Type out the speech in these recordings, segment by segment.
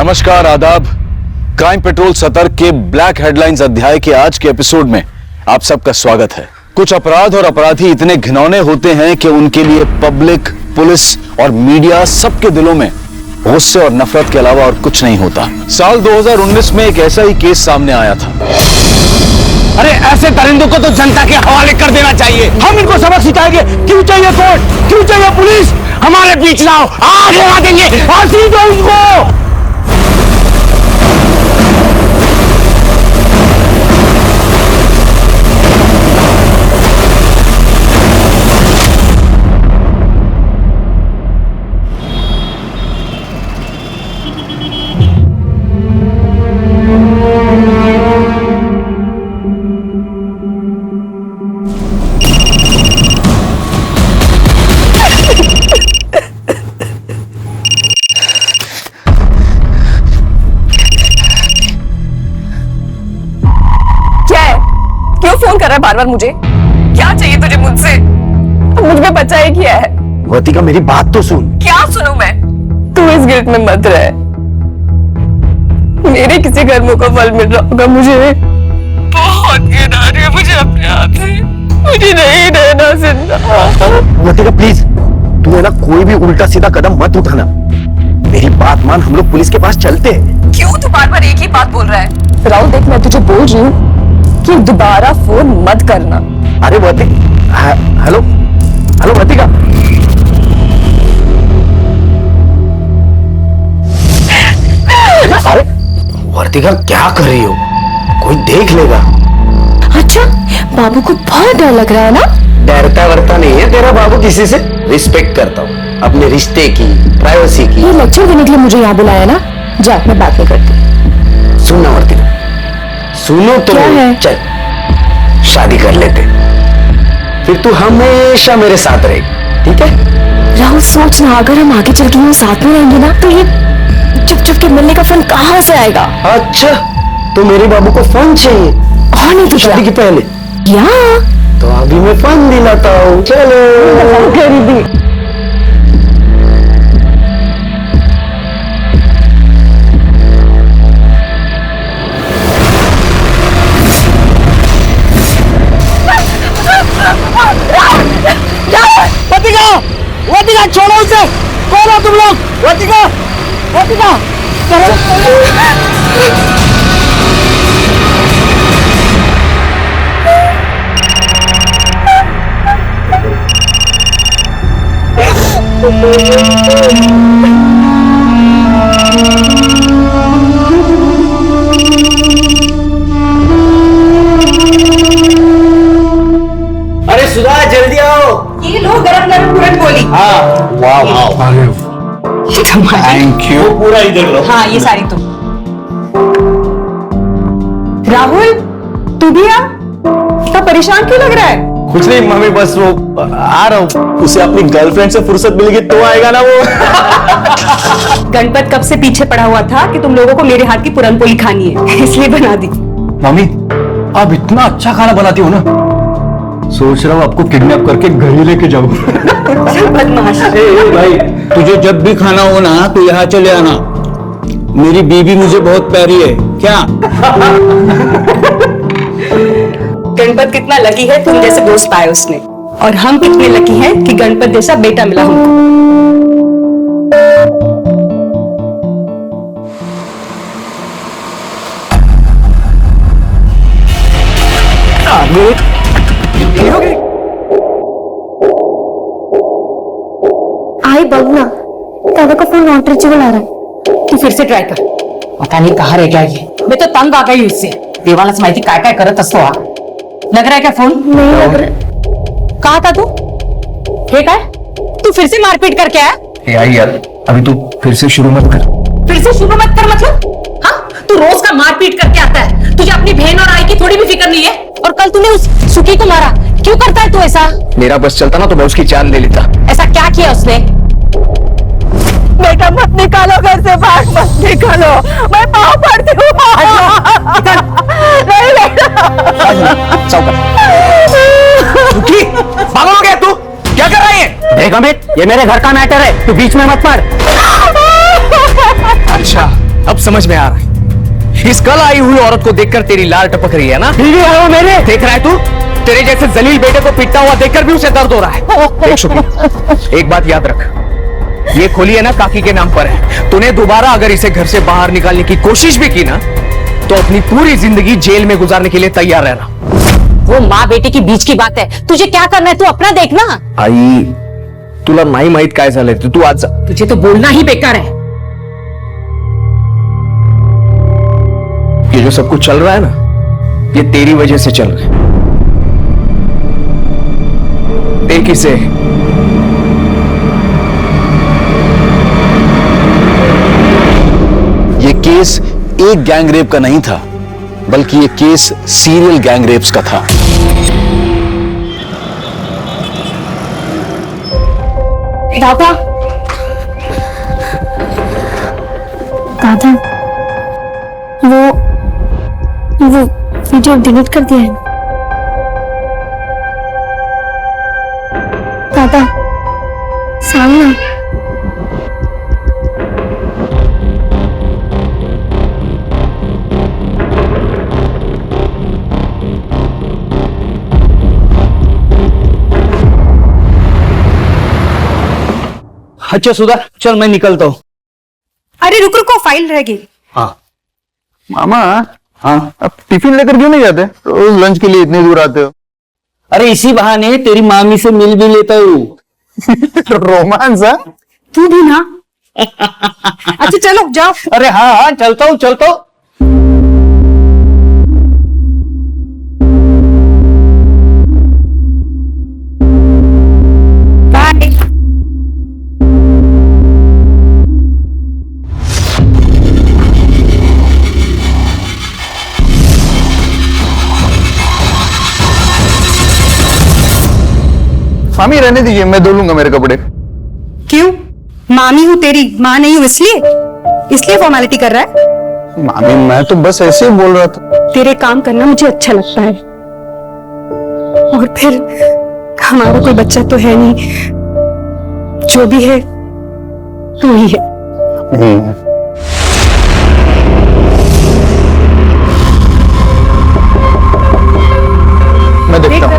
नमस्कार, आदाब। Crime petrol सतर्क के ब्लैक हेडलाइंस अध्याय के आज के एपिसोड में आप सबका स्वागत है। कुछ अपराध और अपराधी इतने घिनौने होते हैं कि उनके लिए पब्लिक, पुलिस और मीडिया सबके दिलों में गुस्से और नफरत के अलावा और कुछ नहीं होता। साल 2019 में एक ऐसा ही केस सामने आया था। अरे ऐसे दरिंदों को तो जनता के हवाले कर देना चाहिए। हम इनको सबक सिखाएंगे। क्यों चाहिए कोर्ट, क्यों चाहिए पुलिस? हमारे बीच लाओ, आग लगा देंगे, फांसी दो उनको। फोन कर रहा है बार बार मुझे? क्या चाहिए तुझे मुझसे? मुझ पे बचा ही किया है। वर्तिका मेरी बात तो सुन। क्या सुनूं मैं? तू इस गिल्ट में मत रह। मेरे किसी कर्मों का फल मिल रहा होगा मुझे। बहुत घिन आ रही है मुझे अपने आप से। मुझे नहीं रहना जिंदा। वर्तिका प्लीज, तू है ना कोई भी उल्टा सीधा कदम मत उठाना। मेरी बात मान, हम लोग पुलिस के पास चलते हैं। क्यों तू बार बार एक ही बात बोल रहा है? राहुल देख, मैं तुझे बोल रही हूँ कि दोबारा फोन मत करना। अरे वर्तिका, हेलो हेलो वर्तिका। अरे वर्तिका क्या कर रही हो? कोई देख लेगा। अच्छा, बाबू को बहुत डर लग रहा है ना? डरता वरता नहीं है तेरा बाबू किसी से। रिस्पेक्ट करता हूँ अपने रिश्ते की, प्राइवेसी की। ये लेक्चर देने के लिए मुझे यहाँ बुलाया ना? जा, मैं बात नहीं करती। सुनना वर्तिका, सुनो तो। क्या है? चल शादी कर लेते, फिर तू हमेशा मेरे साथ रहेगी, ठीक है? राहुल सोच ना, अगर हम आगे चल के हम साथ में रहेंगे ना तो ये चुप चुप के मिलने का फन कहाँ से आएगा? अच्छा, तो मेरे बाबू को फोन चाहिए और नहीं तो शादी के पहले? या तो अभी मैं फोन दिलाता हूँ। चलो गरीबी। वर्तिका छोड़ो उसे। कौन हो तुम लोग? वर्तिका, वर्तिका अरे सुधा, जल्दी आओ। ये लो गरम गरम पूरन पोली। हाँ, वाह वाह, थैंक यू। पूरा इधर लो। हाँ, ये सारी तुम। राहुल, तू भी आ। इतना परेशान क्यों लग रहा है? कुछ नहीं मम्मी, बस वो आ रहा हूँ। उसे अपनी गर्लफ्रेंड से फुर्सत मिलेगी तो आएगा ना वो। गणपत कब से पीछे पड़ा हुआ था कि तुम लोगों को मेरे हाथ की पूरन पोली खानी है, इसलिए बना दी। मम्मी, आप इतना अच्छा खाना बनाती हो ना, सोच रहा हूँ आपको किडनैप करके घर ही लेके जाऊँ। बदमाश। भाई, तुझे जब भी खाना हो ना तो यहाँ चले आना। मेरी बीवी मुझे बहुत प्यारी है। क्या गणपत कितना लकी है तुम जैसे दोस्त पाए उसने, और हम कितने लकी हैं कि गणपत जैसा बेटा मिला हमको। आई बघ ना, दादा का फोन नॉट रीचेबल आ रहा है। तू फिर से ट्राय कर। पता नहीं कहाँ रह गया ये। मैं तो तंग आ गई इससे। देवालाच माहिती काय काय करत असतो हा। लग रहा है क्या फोन? नहीं लग रहा। कहा था तू? हे काय? तू फिर से मारपीट करके आया? यार यार, अभी तू फिर से शुरू मत कर। फिर से शुरू मत कर मतलब? हाँ, तू रोज का मारपीट करके आता है। तुझे अपनी बहन और आई की थोड़ी भी फिक्र नहीं है। और कल तूने उस सुखी को मारा, क्यों करता है तू ऐसा? मेरा बस चलता ना तो मैं उसकी जान ले लेता। ऐसा क्या किया उसने? बेटा मत निकालो घर से बाहर, मत निकालो। मैं पाँव पड़ती हूँ। नहीं बेटा। सुखी, पागल हो गया तू? क्या कर रही है? देख अमित, ये मेरे घर का मैटर है, तू बीच में मत पड़। अच्छा, अब समझ में आ रहा है। इस कल आई हुई औरत को देखकर तेरी लाल टपक रही है ना? बीवी है वो मेरे। देख रहा है तू? तेरे जैसे जलील बेटे को पिटता हुआ देखकर भी उसे दर्द हो रहा है। देख शुक्रिया, एक बात याद रख, ये खोली है ना काकी के नाम पर है। तूने दोबारा अगर इसे घर से बाहर निकालने की कोशिश भी की ना, तो अपनी पूरी जिंदगी जेल में गुजारने के लिए तैयार रहना। वो माँ बेटे की बीच की बात है, तुझे क्या करना है तू अपना देखना। आई तुला नाही माहित काय झालंय, तू आज जा। तुझे तो बोलना ही बेकार है। ये जो सब कुछ चल रहा है ना, ये तेरी वजह से चल रहा है। देख इसे, ये केस एक गैंग रेप का नहीं था, बल्कि ये केस सीरियल गैंग रेप्स का था। दादा, दादा, वो वीडियो डिलीट कर दिया है। दादा, सामने अच्छा सुधा, चल मैं निकलता हूँ। अरे रुक रुको, फाइल रह गई। हाँ मामा, हाँ। अब टिफिन लेकर क्यों नहीं जाते? रोज लंच के लिए इतनी दूर आते हो। अरे इसी बहाने तेरी मामी से मिल भी लेता हूँ। रोमांस है? तू भी ना। अच्छा चलो जाओ। अरे हाँ हाँ, चलता हूँ चलता हूँ। बाय। मामी रहने दीजिए, मैं धो लूंगा मेरे कपड़े। क्यों? मामी हूँ तेरी, माँ नहीं हूँ इसलिए फॉर्मेलिटी कर रहा है? मामी मैं तो बस ऐसे ही बोल रहा था। तेरे काम करना मुझे अच्छा लगता है, और फिर हमारा कोई बच्चा तो है नहीं, जो भी है तू ही है। मैं देखता हूँ।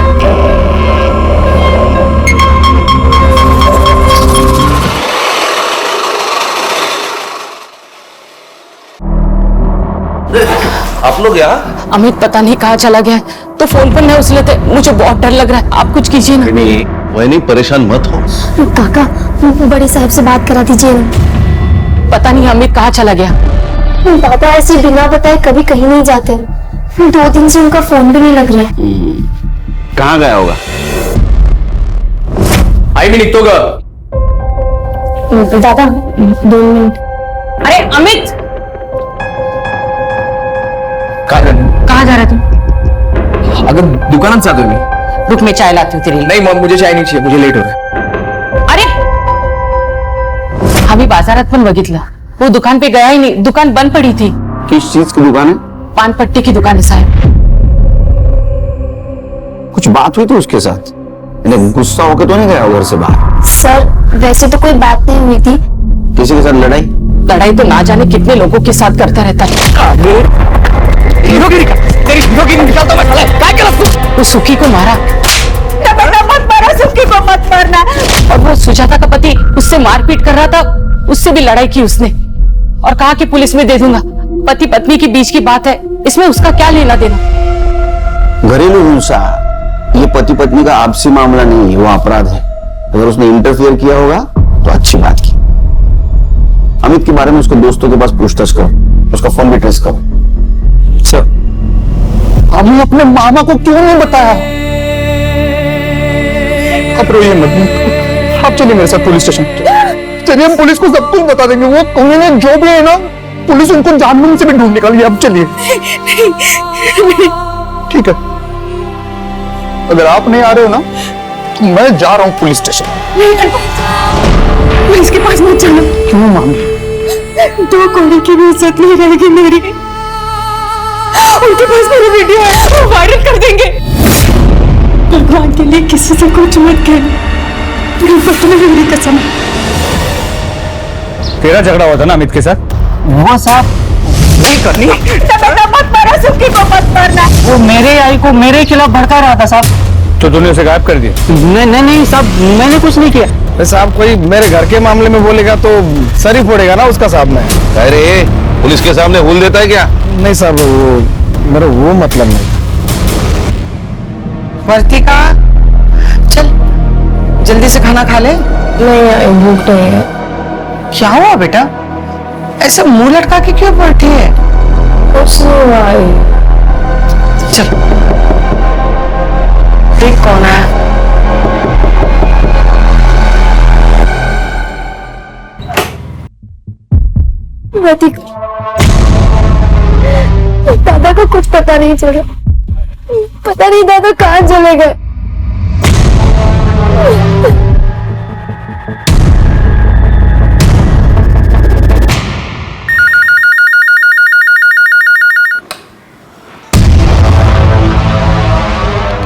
आप लोग यहाँ? अमित पता नहीं कहाँ चला गया है, तो फोन पर नहीं उस लेते। मुझे बहुत डर लग रहा है, आप कुछ कीजिए ना। नहीं परेशान मत हो। काका, बड़े साहब से बात करा दीजिए ना। पता नहीं अमित कहाँ चला गया। दादा ऐसे बिना बताए कभी कहीं नहीं जाते। 2 दिन से उनका फोन भी नहीं लग रहा है। कहाँ गया होगा? आई भी निकतो ग। दादा 2 मिनट। अरे अमित, कहाँ जा रहा है तुम? अगर दुकान से आते हो। रुक, मैं चाय लाती हूँ तेरे लिए। नहीं मॉम, मुझे चाय नहीं चाहिए, मुझे लेट हो रहा है। अरे अभी बाजारात पण बघितलं, वो दुकान पे गया ही नहीं, दुकान बंद पड़ी थी। किस चीज की दुकान है? पान पट्टी की दुकान है साहब। कुछ बात हुई थी उसके साथ? गुस्सा होकर तो नहीं गया घर से बाहर? सर वैसे तो कोई बात नहीं हुई थी। किसी के साथ लड़ाई? लड़ाई तो ना जाने कितने लोगों के साथ करता रहता है। हीरोगिरी का, तेरी हीरोगिरी निकालता मैं साला। क्या कर रहा तू? वो सुखी को मारा। मत मारो, सुखी को मत मारना। और वो सुजाता का पति उससे मारपीट कर रहा था, उससे भी लड़ाई की उसने, और कहा कि पुलिस में दे दूंगा। पति पत्नी के बीच की बात है, इसमें उसका क्या लेना देना। घरेलू हिंसा ये पति पत्नी का आपसी मामला नहीं है, वो अपराध है। अगर उसने इंटरफियर किया होगा तो अच्छी बात की। अमित के बारे में उसके दोस्तों के पास पूछताछ करो, उसका फोन भी ट्रेस करो। सर, हमने अपने मामा को क्यों नहीं बताया? अब रोइए मत, आप चलिए मेरे साथ पुलिस स्टेशन। चलिए हम पुलिस को सब कुछ बता देंगे। वो कहीं जो भी है ना, पुलिस उनको जानबूझ से भी ढूंढ निकाली। अब चलिए। ठीक है, अगर आप नहीं आ रहे हो ना, तो मैं जा रहा हूँ पुलिस स्टेशन। पुलिस के पास मत जाना। क्यों मामी? 2 कौड़ी की भी इज्जत नहीं रहेगी मेरी। उनके पास मेरी वीडियो है, वो वायरल कर देंगे। भगवान के लिए किसी से कुछ मत कहना, मेरी कसम। तेरा झगड़ा हुआ था ना अमित के साथ? वो साहब नहीं करनी। बेटा मत मारा, सुक्की को मत मारना। वो मेरे आई को मेरे खिलाफ भड़का रहा था साहब। तो तूने उसे गायब कर दिया? नहीं साहब, मैंने कुछ नहीं किया। साहब कोई मेरे घर के मामले में बोलेगा तो सर ही फोड़ेगा ना उसका साहब में। अरे पुलिस के सामने हुल देता है क्या? नहीं साहब, वो मेरा वो मतलब नहीं। वर्तिका चल जल्दी से खाना खा ले। नहीं भूख नहीं है। क्या हुआ बेटा, ऐसा मुंह लटका के क्यों बैठी है? कुछ नहीं भाई। चल देख कौन है। दादा को कुछ पता नहीं चल रहा। पता नहीं दादा कहाँ चले गए।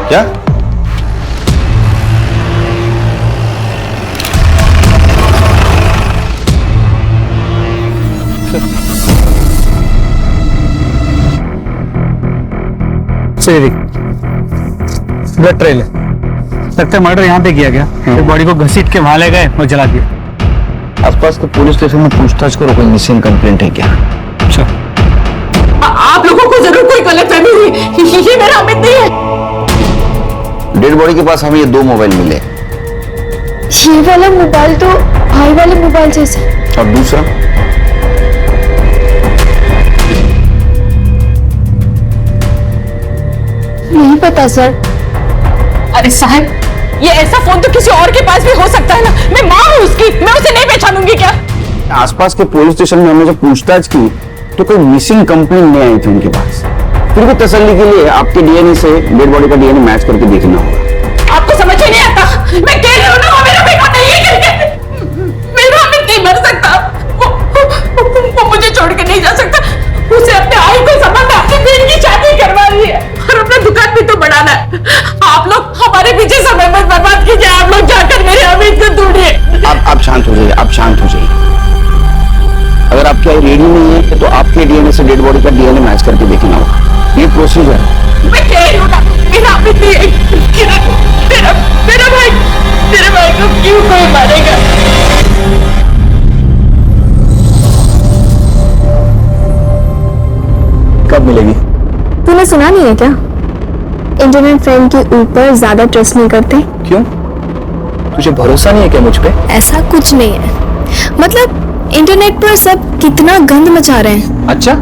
क्या? ब्लड ट्रेल है, लगता है मर्डर यहाँ पे किया गया। फिर बॉडी को घसीट के वहां ले गए और जला दिया। आसपास के पुलिस स्टेशन में पूछताछ करो, कोई मिसिंग कंप्लेंट है क्या? अच्छा, आप लोगों को जरूर कोई गलतफहमी हुई। ये मेरा अमित नहीं है। डेड बॉडी के पास हमें ये 2 मोबाइल मिले। ये वाला मोबाइल तो भाई वाले मोबाइल जैसा। और दूसरा? नहीं पता सर। अरे साहब, ये ऐसा फोन तो किसी और के पास भी हो सकता है ना। मैं माँ हूँ उसकी, मैं उसे नहीं पहचानूंगी क्या? आसपास के पुलिस स्टेशन में हमने जब पूछताछ की तो कोई मिसिंग कंप्लेंट नहीं आई थी उनके पास। फिर भी तसल्ली के लिए आपके डीएनए से डेड बॉडी का डीएनए मैच करके देखना होगा। आपको समझ ही नहीं आता। मैं कह रही हूँ ना, वो मेरा बेटा नहीं है करके। मेरा अमित नहीं मर सकता। वो मुझे छोड़ के नहीं जा सकता। उसे अपने आई को संबंध अपनी बहन की शादी करवा रही है और अपना दुकान भी तो बढ़ाना है। आप लोग हमारे पीछे समय मत बर्बाद कीजिए। आप लोग जाकर मेरे अमित को ढूंढिए। आप शांत हो जाइए, आप शांत हो जाइए। अगर आपकी आई रेडी नहीं है तो आपके डीएनए से डेड बॉडी का डीएनए मैच करके देखना होगा। ये प्रोसीजर है। मैं कह रही हूँ ना, मेरा अमित नहीं है। मेरे भाई को क्यों कोई मारेगा? कब मिलेगी? तूने सुना नहीं है क्या? इंटरनेट फ्रेंड के ऊपर ज्यादा ट्रस्ट नहीं करते। क्यों? तुझे भरोसा नहीं है क्या मुझ पे? ऐसा कुछ नहीं है, मतलब इंटरनेट पर सब कितना गंद मचा रहे हैं। अच्छा,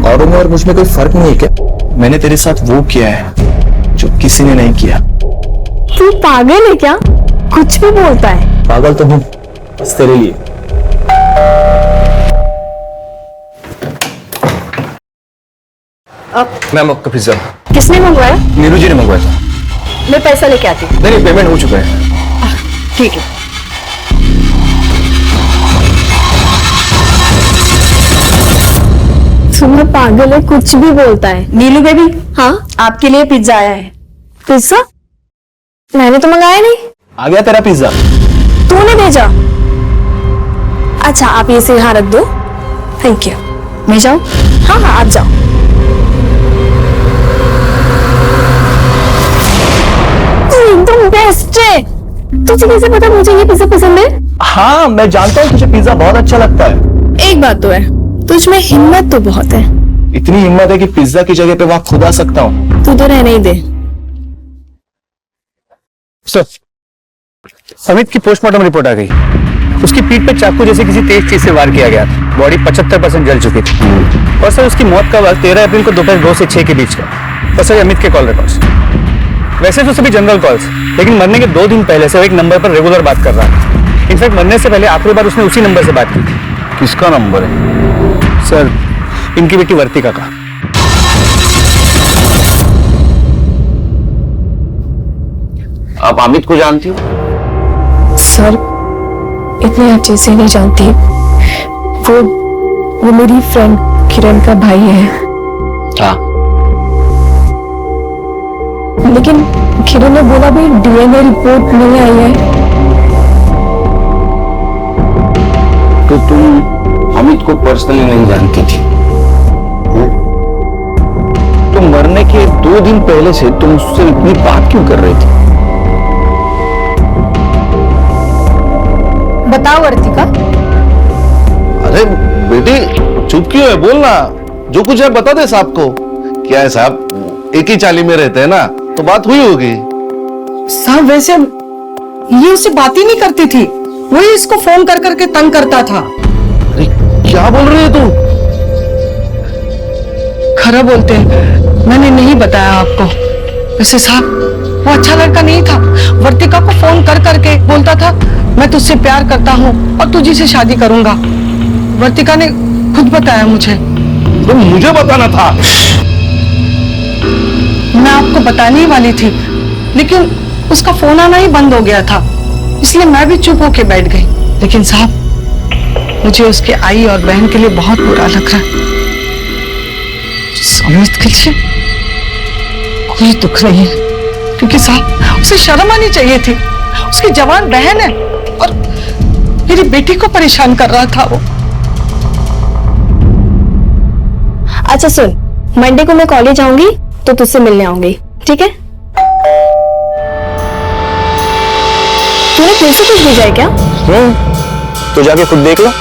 औरों में और मुझ में कोई फर्क नहीं है क्या? मैंने तेरे साथ वो किया है जो किसी ने नहीं किया। तू पागल है क्या? कुछ भी बोलता है। पागल तो हूँ, बस तेरे लिए। मैम आपका पिज्जा। किसने मंगवाया? नीरू जी ने मंगवाया था। मैं पैसा लेके आती हूँ। नहीं, पेमेंट हो चुका है। ठीक है। तुम्हें पागल है, कुछ भी बोलता है। नीलू बेबी, हाँ आपके लिए पिज्जा आया है। पिज्जा? मैंने तो मंगाया नहीं। आ गया तेरा पिज्जा। तूने भेजा? अच्छा, आप इसे यहाँ रख दो। Thank you. मैं जाऊँ? हाँ हाँ आप जाओ। एकदम बेस्ट है। तुझे कैसे पता मुझे ये पिज्जा पसंद है? हाँ, मैं जानता हूँ तुझे पिज्जा बहुत अच्छा लगता है। एक बात तो है, तुझ में हिम्मत तो बहुत है। इतनी हिम्मत है कि पिज्जा की जगह पे वहां खुद आ सकता हूँ। तू तो रहने ही दे। सर, अमित की पोस्टमार्टम रिपोर्ट आ गई। उसकी पीठ पे चाकू जैसे किसी तेज चीज से वार किया गया था। बॉडी 75% जल चुकी थी। और सर उसकी मौत का वक्त 13 अप्रैल को दोपहर 2 से 6 के बीच का। और सर अमित के कॉल रिकॉर्ड्स, वैसे तो सभी जनरल कॉल्स, लेकिन मरने के 2 दिन पहले से वो एक नंबर पर रेगुलर बात कर रहा था। इनफैक्ट मरने से पहले आखिरी बार उसने उसी नंबर से बात की थी। किसका नंबर है? सर, इनकी बेटी वर्तिका का। आप अमित को जानती हो? सर, इतने अच्छे से नहीं जानती। वो मेरी फ्रेंड किरण का भाई है। हाँ। लेकिन किरण ने बोला भी डीएनए रिपोर्ट नहीं आई है। तो तुम अमित को पर्सनली नहीं जानती थी। तो मरने के 2 दिन पहले से तुम उससे इतनी बात क्यों कर रही थी? बताओ वर्तिका। अरे बेटी चुप क्यों है, बोलना। जो कुछ है बता दे साहब को। क्या है साहब, एक ही चाली में रहते हैं ना, तो बात हुई होगी। साहब वैसे ये उससे बात ही नहीं करती थी, वही इसको फोन कर करके तंग करता था। अरे क्या बोल रही है तू? खरा बोलते हैं, मैंने नहीं बताया आपको। वैसे साहब वो अच्छा लड़का नहीं था। वर्तिका को फोन कर करके बोलता था मैं तुझसे प्यार करता हूँ और तुझी से शादी करूंगा। वर्तिका ने खुद बताया मुझे। तो मुझे बताना था। मैं आपको बताने ही वाली थी, लेकिन उसका फोन आना ही बंद हो गया था, इसलिए मैं भी चुप होके बैठ गई। लेकिन साहब मुझे उसके आई और बहन के लिए बहुत बुरा लग रहा है। अमित के लिए कोई दुख नहीं है, क्योंकि साहब उसे शर्म आनी चाहिए थी। उसकी जवान बहन है और मेरी बेटी को परेशान कर रहा था वो। अच्छा सुन, मंडे को मैं कॉलेज आऊंगी तो तुझसे मिलने आऊंगी, ठीक है? तूने फिर से कुछ भेजा है क्या? तो जाके खुद देख लो।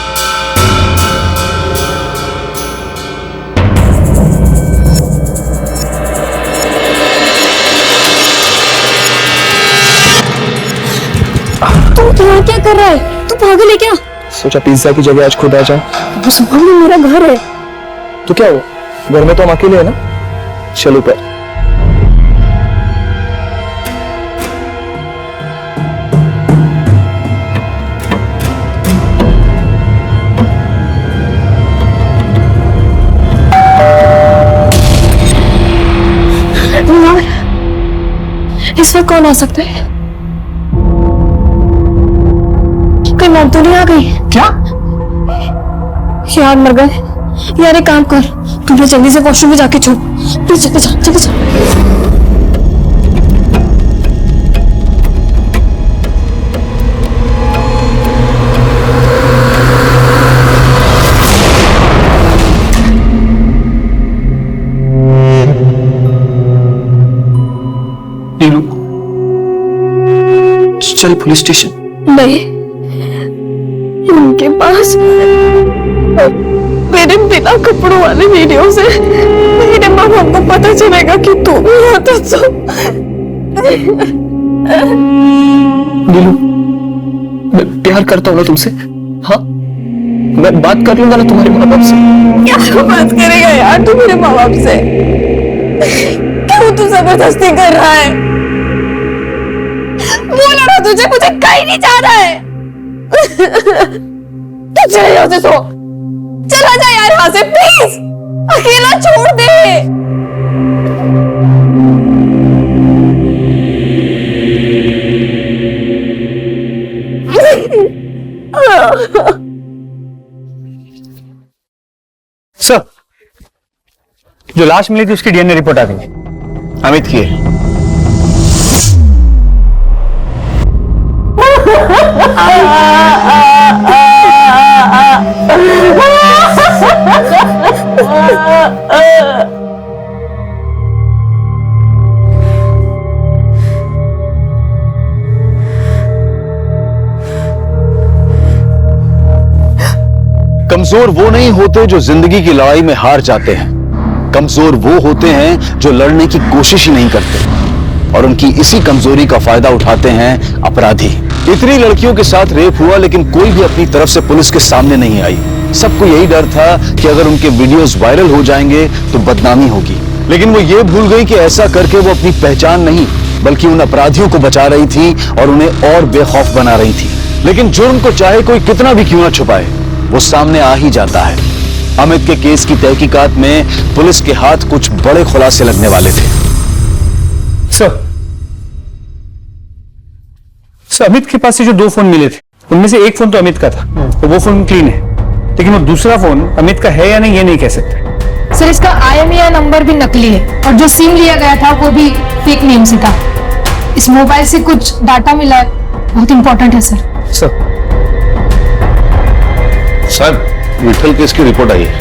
तू यहाँ क्या कर रहा है? तू पागल है क्या? सोचा पिज्जा की जगह आज खुद आ जाऊं। वो सामने मेरा घर है। तो क्या हुआ, घर में तो हम अकेले हैं ना। चल ऊपर। इस वक्त कौन आ सकता है? कोई मौत तो नहीं आ गई? क्या यार मर गए। यार एक काम कर, तुम जल्दी से वॉशरूम में जाके छो। प्लीज जल्दी जा, जल्दी जा। नीलू चल पुलिस स्टेशन। नहीं, उनके पास मेरे बिना कपड़ों वाले वीडियो से मेरे माँ बाप को पता चलेगा कि तू भी यहाँ तो नीलू मैं प्यार करता हूँ ना तुमसे। हाँ मैं बात कर लूंगा ना तुम्हारे माँ बाप से। क्या बात करेगा यार तू मेरे माँ बाप से? क्यों तू जबरदस्ती कर रहा है? बोला ना तुझे, मुझे कहीं नहीं जाना है। तू चले जाओ से सो, चला जा यार यहाँ से प्लीज, अकेला छोड़ दे। सर, जो लाश मिली थी उसकी डीएनए रिपोर्ट आ गई। अमित की है। कमजोर वो नहीं होते जो जिंदगी की लड़ाई में हार जाते हैं, कमजोर वो होते हैं जो लड़ने की कोशिश ही नहीं करते, और उनकी इसी कमजोरी का फायदा उठाते हैं अपराधी। इतनी लड़कियों के साथ रेप हुआ लेकिन कोई भी अपनी तरफ से पुलिस के सामने नहीं आई। सबको यही डर था कि अगर उनके वीडियोस वायरल हो जाएंगे तो बदनामी होगी, लेकिन वो ये भूल गई कि ऐसा करके वो अपनी पहचान नहीं बल्कि उन अपराधियों को बचा रही थी और उन्हें और बेखौफ बना रही थी। लेकिन जुर्म को चाहे कोई कितना भी क्यों ना छुपाए, वो सामने आ ही जाता है। अमित के केस की तहकीकात में पुलिस के हाथ कुछ बड़े खुलासे लगने वाले थे। सर, अमित के पास से जो 2 फोन मिले थे उनमें से एक फोन तो अमित का था, तो वो फोन क्लीन है, लेकिन वो दूसरा फोन अमित का है या नहीं ये नहीं कह सकते। सर इसका IMEI नंबर भी नकली है और जो सिम लिया गया था वो भी फेक नेम से था। इस मोबाइल से कुछ डाटा मिला है, बहुत इंपॉर्टेंट है सर। सर विठल केस की रिपोर्ट आई है।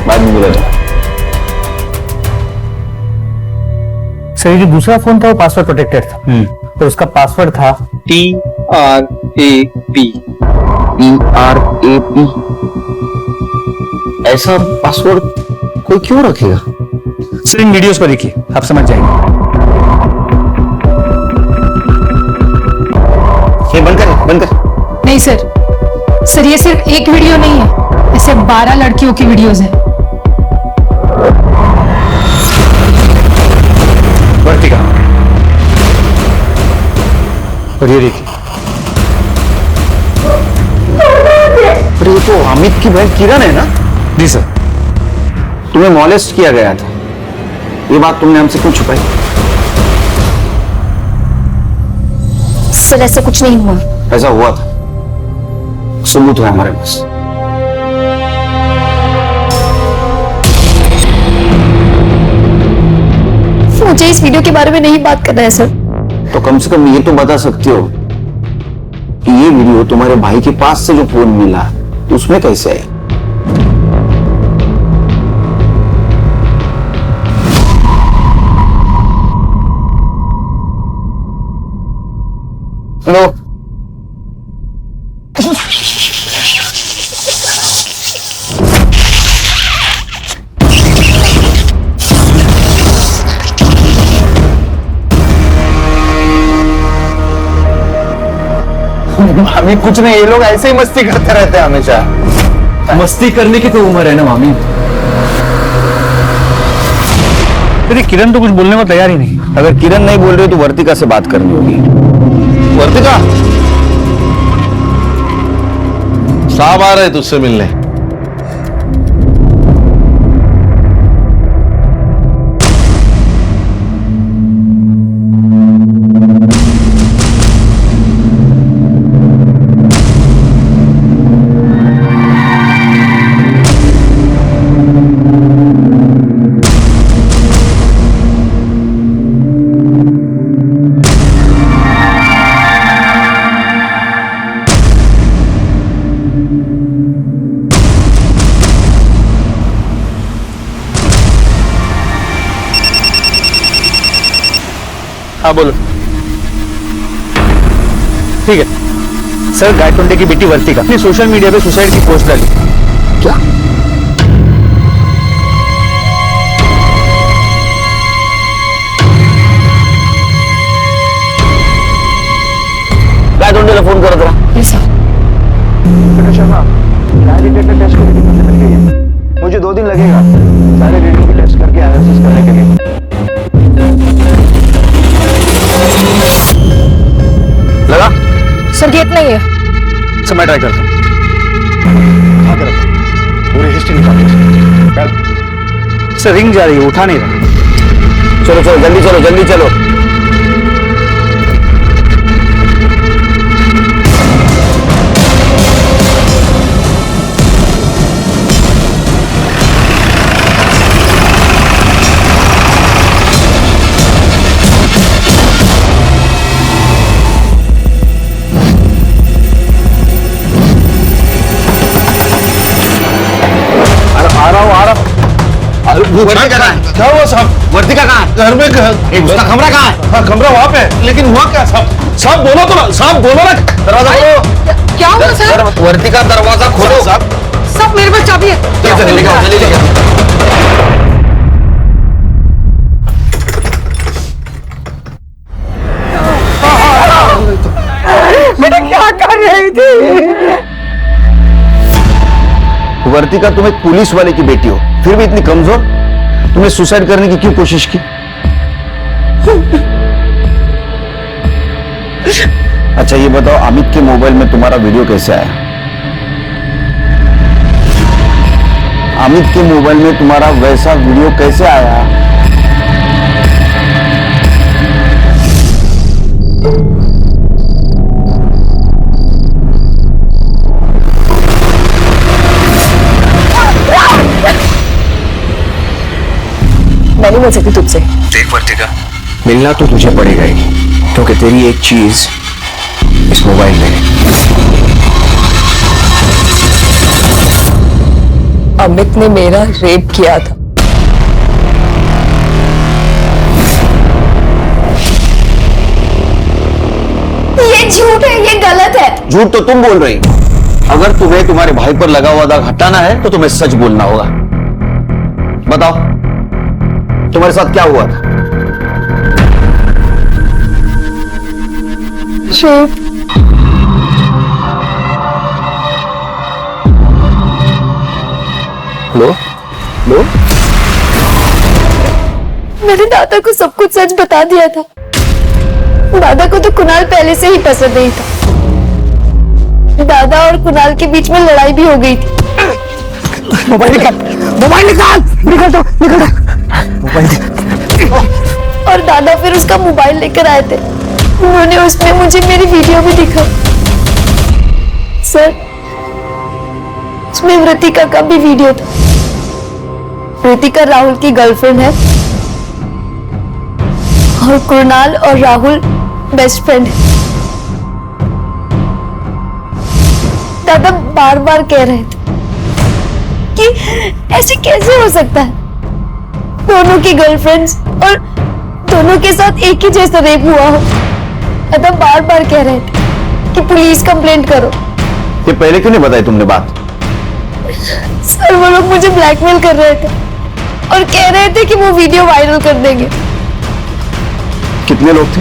बाद में बोला था। सर ये जो दूसरा फोन था वो पासवर्ड प्रोटेक्टेड था, तो उसका पासवर्ड था TRAP। TRAP। ऐसा पासवर्ड कोई क्यों रखेगा? सर इन वीडियोस को देखिए, आप समझ जाएंगे। ये बंद कर, बंद कर। नहीं सर, सर ये सिर्फ एक वीडियो नहीं है, ऐसे 12 लड़कियों की वीडियोस हैं। वर्तिका, और ये देखिए, अरे ये तो अमित की बहन किरण है ना? जी सर। तुम्हें मॉलेस्ट किया गया था, ये बात तुमने हमसे क्यों छुपाई? सर ऐसा कुछ नहीं हुआ। ऐसा हुआ था, सबूत है हमारे पास। मुझे इस वीडियो के बारे में नहीं बात करना है सर। तो कम से कम ये तो बता सकते हो कि ये वीडियो तुम्हारे भाई के पास से जो फोन मिला उसमें कैसे है? हेलो, मामी कुछ नहीं, ये लोग ऐसे ही मस्ती करते रहते हैं हमेशा। मस्ती करने की तो उम्र है ना मामी। अरे किरण तो कुछ बोलने को तैयार ही नहीं। अगर किरण नहीं बोल रही तो वर्तिका से बात करनी होगी। वर्तिका, साहब आ रहे तुझसे मिलने। हाँ बोलो। ठीक है सर, गायतोंडे की बेटी वर्तिका ने सोशल मीडिया पे सुसाइड की पोस्ट डाली। क्या? गायतोंडेला फोन करत रहा। शर्मा, डिटेक्टर टेस्ट की रीडिंग मिल गई है। मुझे 2 दिन लगेगा सारे रीडिंग की टेस्ट करके एनालिसिस करने के लिए। लगा? सर गेट नहीं है। सर मैं ट्राई करता हूँ। पूरी हिस्ट्री निकाल। सर रिंग जा रही है, उठा नहीं रहा। चलो चलो जल्दी चलो, जल्दी चलो। वर्तिका कहाँ है? क्या हुआ साहब? वर्तिका कहाँ है? घर में उसका कमरा कहाँ है? हाँ कमरा वहां पे है, लेकिन हुआ क्या साहब? साहब बोलो तो ना, साहब बोलो ना। दरवाजा खोलो। क्या हुआ सर? वर्तिका दरवाजा खोलो। साहब सब मेरे पास चाबी है। जल्दी लेके, जल्दी लेके। बेटा क्या कर रही थी? वर्तिका, तुम एक पुलिस वाले की बेटी हो, फिर भी इतनी कमजोर। तुमने सुसाइड करने की क्यों कोशिश की? अच्छा ये बताओ, अमित के मोबाइल में तुम्हारा वीडियो कैसे आया? अमित के मोबाइल में तुम्हारा वैसा वीडियो कैसे आया? मैं नहीं बोल सकती तुझसे। देख वर्तिका, मिलना तो तुझे पड़ेगा ही, क्योंकि तेरी एक चीज इस मोबाइल में है। अमित ने मेरा रेप किया था। ये झूठ है, ये गलत है। झूठ तो तुम बोल रही। अगर तुम्हें तुम्हारे भाई पर लगा हुआ दाग हटाना है तो तुम्हें सच बोलना होगा। बताओ तुम्हारे साथ क्या हुआ था? लो लो, मैंने दादा को सब कुछ सच बता दिया था। दादा को तो कुणाल पहले से ही पसंद नहीं था। दादा और कुणाल के बीच में लड़ाई भी हो गई थी। मोबाइल निकाल, मोबाइल निकाल, निकल दो, निकल दो, मोबाइल दे। और दादा फिर उसका मोबाइल लेकर आए थे। उन्होंने उसमें मुझे मेरी वीडियो भी दिखाई। सर, उसमें वृतिका का भी वीडियो था। वृतिका राहुल की गर्लफ्रेंड है और कुणाल और राहुल बेस्ट फ्रेंड है। दादा बार बार कह रहे थे कि ऐसे कैसे हो सकता है, दोनों की गर्लफ्रेंड्स और दोनों के साथ एक ही जैसा रेप हुआ हो। दादा बार बार कह रहे थे कि पुलिस कंप्लेंट करो। ये पहले क्यों नहीं बताई तुमने बात? सर, वो लोग मुझे ब्लैकमेल कर रहे थे और कह रहे थे कि वो वीडियो वायरल कर देंगे। कितने लोग थे?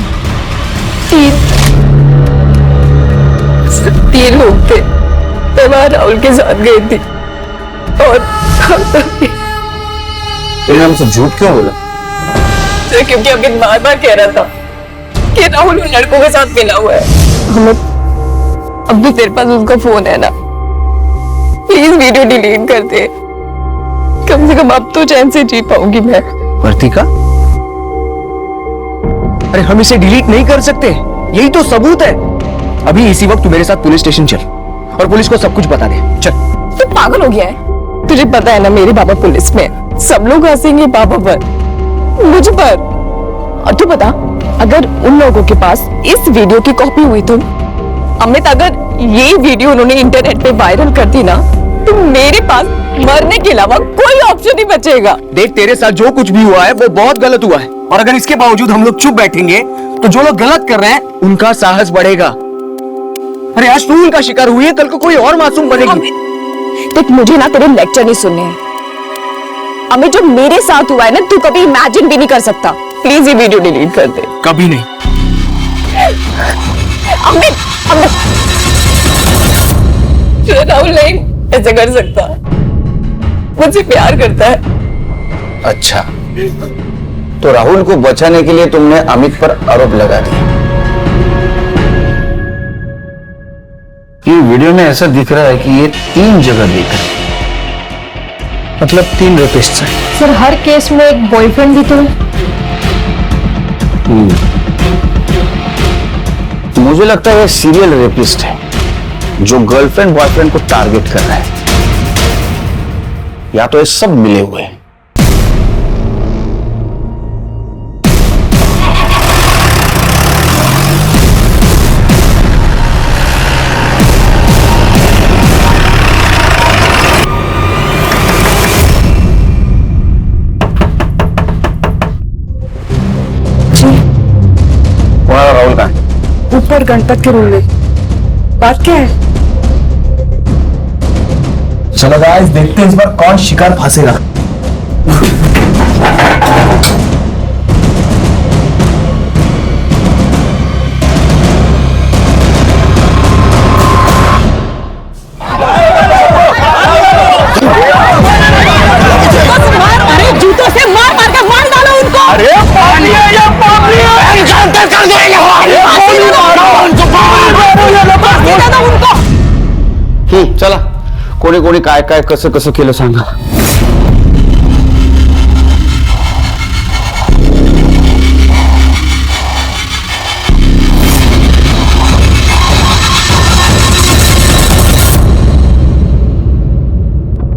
3 लोग थे। मैं वहां राहुल के साथ गई थी और तुमने हमसे झूठ क्यों बोला? क्योंकि अमित बार बार कह रहा था कि राहुल उन लड़कों के साथ मिला हुआ है। अब भी तेरे पास उसका फोन है ना, प्लीज वीडियो डिलीट कर दे। कम से कम अब तो चैन से जी पाऊंगी मैं। वर्तिका, अरे हम इसे डिलीट नहीं कर सकते, यही तो सबूत है। अभी इसी वक्त तू मेरे साथ पुलिस स्टेशन चल और पुलिस को सब कुछ बता दे। चल। तू पागल हो गया है? तुझे पता है ना मेरे पापा पुलिस में, सब लोग हंसेंगे पापा पर, मुझ पर। और तू बता, अगर उन लोगों के पास इस वीडियो की कॉपी हुई तो अमित, अगर ये वीडियो उन्होंने इंटरनेट पे वायरल कर दी ना, तो मेरे पास मरने के अलावा कोई ऑप्शन नहीं बचेगा। देख, तेरे साथ जो कुछ भी हुआ है वो बहुत गलत हुआ है, और अगर इसके बावजूद हम लोग चुप बैठेंगे तो जो लोग गलत कर रहे हैं उनका साहस बढ़ेगा। अरे आज तू उनका शिकार हुई है, कल को कोई और मासूम बनेगी। देख, मुझे ना तेरे लेक्चर नहीं सुनने हैं। अमित, जो मेरे साथ हुआ है ना, तू कभी इमेजिन भी नहीं कर सकता। प्लीज ये वीडियो डिलीट कर दे। कभी नहीं। अमित, अमित, राहुल नहीं ऐसे कर सकता, मुझसे प्यार करता है। अच्छा, तो राहुल को बचाने के लिए तुमने अमित पर आरोप लगा दिया। ये वीडियो में ऐसा दिख रहा है कि ये 3 जगह देख रहे हैं। मतलब 3 रेपिस्ट्स हैं। सर, हर केस में एक बॉयफ्रेंड भी तो है। मुझे लगता है ये सीरियल रेपिस्ट है जो गर्लफ्रेंड बॉयफ्रेंड को टारगेट कर रहा है, या तो ये सब मिले हुए हैं। राहुल कहाँ है? ऊपर गणपत के रूम में। बात क्या है? चलो गाइस, देखते हैं इस बार कौन शिकार फंसेगा। अरे जूतों से मार मार के मार डालो उनको। अरे पानी है या पानी है? एनकाउंटर कर देंगे। चला, कोणी कोणी काय काय कसं कसं केलं सांगा।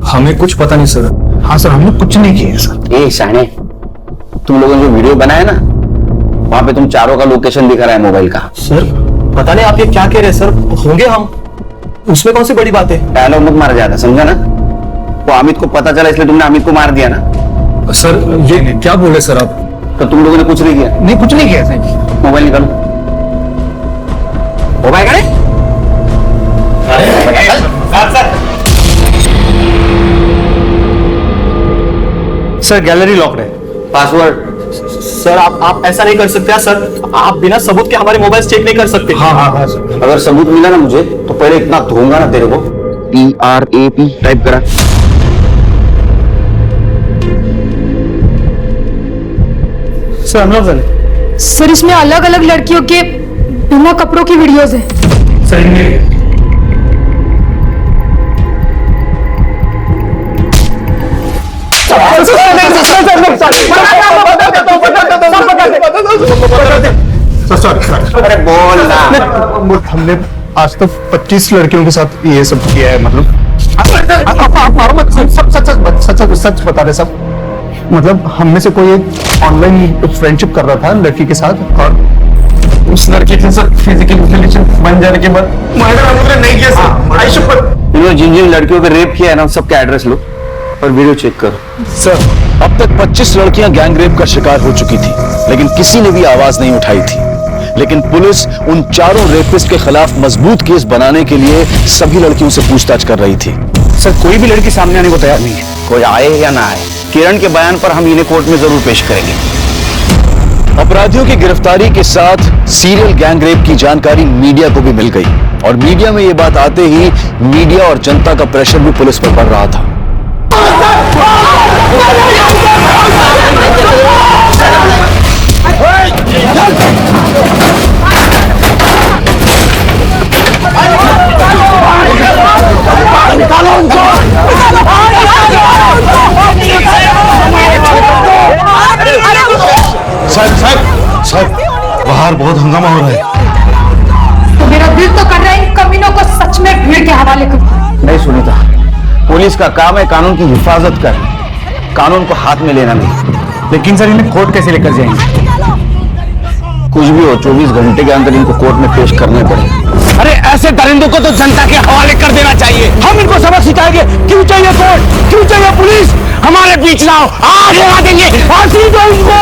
हमें कुछ पता नहीं सर। हाँ सर, हमने कुछ नहीं किया सर। ए शाने, तुम लोगों ने जो वीडियो बनाया ना, वहां पे तुम चारों का लोकेशन दिखा रहा है मोबाइल का। सर पता नहीं आप ये क्या कह रहे हैं सर, होंगे हम, उसमें कौन सी बड़ी बात है। डायलॉग मत मारा जाता, समझा ना? वो अमित को पता चला इसलिए तुमने अमित को मार दिया ना? सर ये क्या बोले सर आप? तो तुम लोगों ने कुछ नहीं किया? नहीं, कुछ नहीं किया सर। मोबाइल निकालो। मोबाइल करे? सर गैलरी लॉक्ड है। पासवर्ड? सर आप ऐसा नहीं कर सकते सर, आप बिना सबूत के हमारे मोबाइल चेक नहीं कर सकते। हाँ सर। अगर सबूत मिला ना मुझे तो पहले इतना धोऊंगा ना तेरे को। PRAP टाइप करा। सर अनुराग सर इसमें अलग अलग लड़कियों के बिना कपड़ों की वीडियोस है। सर अरे बोल ना। हमने आज तक 25 लड़कियों के साथ ये सब किया है। मतलब आप मारो मत, सच बता रहे सब। मतलब हम में से कोई एक ऑनलाइन फ्रेंडशिप कर रहा था लड़की के साथ, और उस लड़की के साथ फिजिकल रिलेशन बन जाने के बाद मर्डर हम लोगों ने नहीं किया सर। आई शुड इन्होंने जिन जिन लड़कियों पे रेप किया है ना सबका एड्रेस लो और वीडियो चेक करो। सर अब तक 25 लड़कियां गैंग रेप का शिकार हो चुकी थी, लेकिन किसी ने भी आवाज नहीं उठाई थी। लेकिन पुलिस उन चारों रेपिस्ट के खिलाफ मजबूत केस बनाने के लिए सभी लड़कियों से पूछताछ कर रही थी। सर कोई भी लड़की सामने आने को तैयार नहीं है। कोई आए या ना आए, किरण के बयान पर हम इन्हें कोर्ट में जरूर पेश करेंगे। अपराधियों की गिरफ्तारी के साथ सीरियल गैंग रेप की जानकारी मीडिया को भी मिल गई, और मीडिया में यह बात आते ही मीडिया और जनता का प्रेशर भी पुलिस पर बढ़ रहा था। साहब बाहर बहुत हंगामा हो रहा है। तो मेरा दिल तो कर रहा है इन कमीनों को सच में भीड़ के हवाले कर। नहीं सुनीता, पुलिस का काम है कानून की हिफाजत कर, कानून को हाथ में लेना नहीं। लेकिन सर इन्हें कोर्ट कैसे लेकर जाएंगे? कुछ भी हो 24 घंटे के अंदर इनको कोर्ट में पेश करने पड़े। अरे ऐसे दरिंदों को तो जनता के हवाले कर देना चाहिए। हम इनको सबक सिखाएंगे। क्यों चाहिए कोर्ट, क्यों चाहिए पुलिस? हमारे बीच लाओ, आज लगा देंगे, फांसी दो उनको।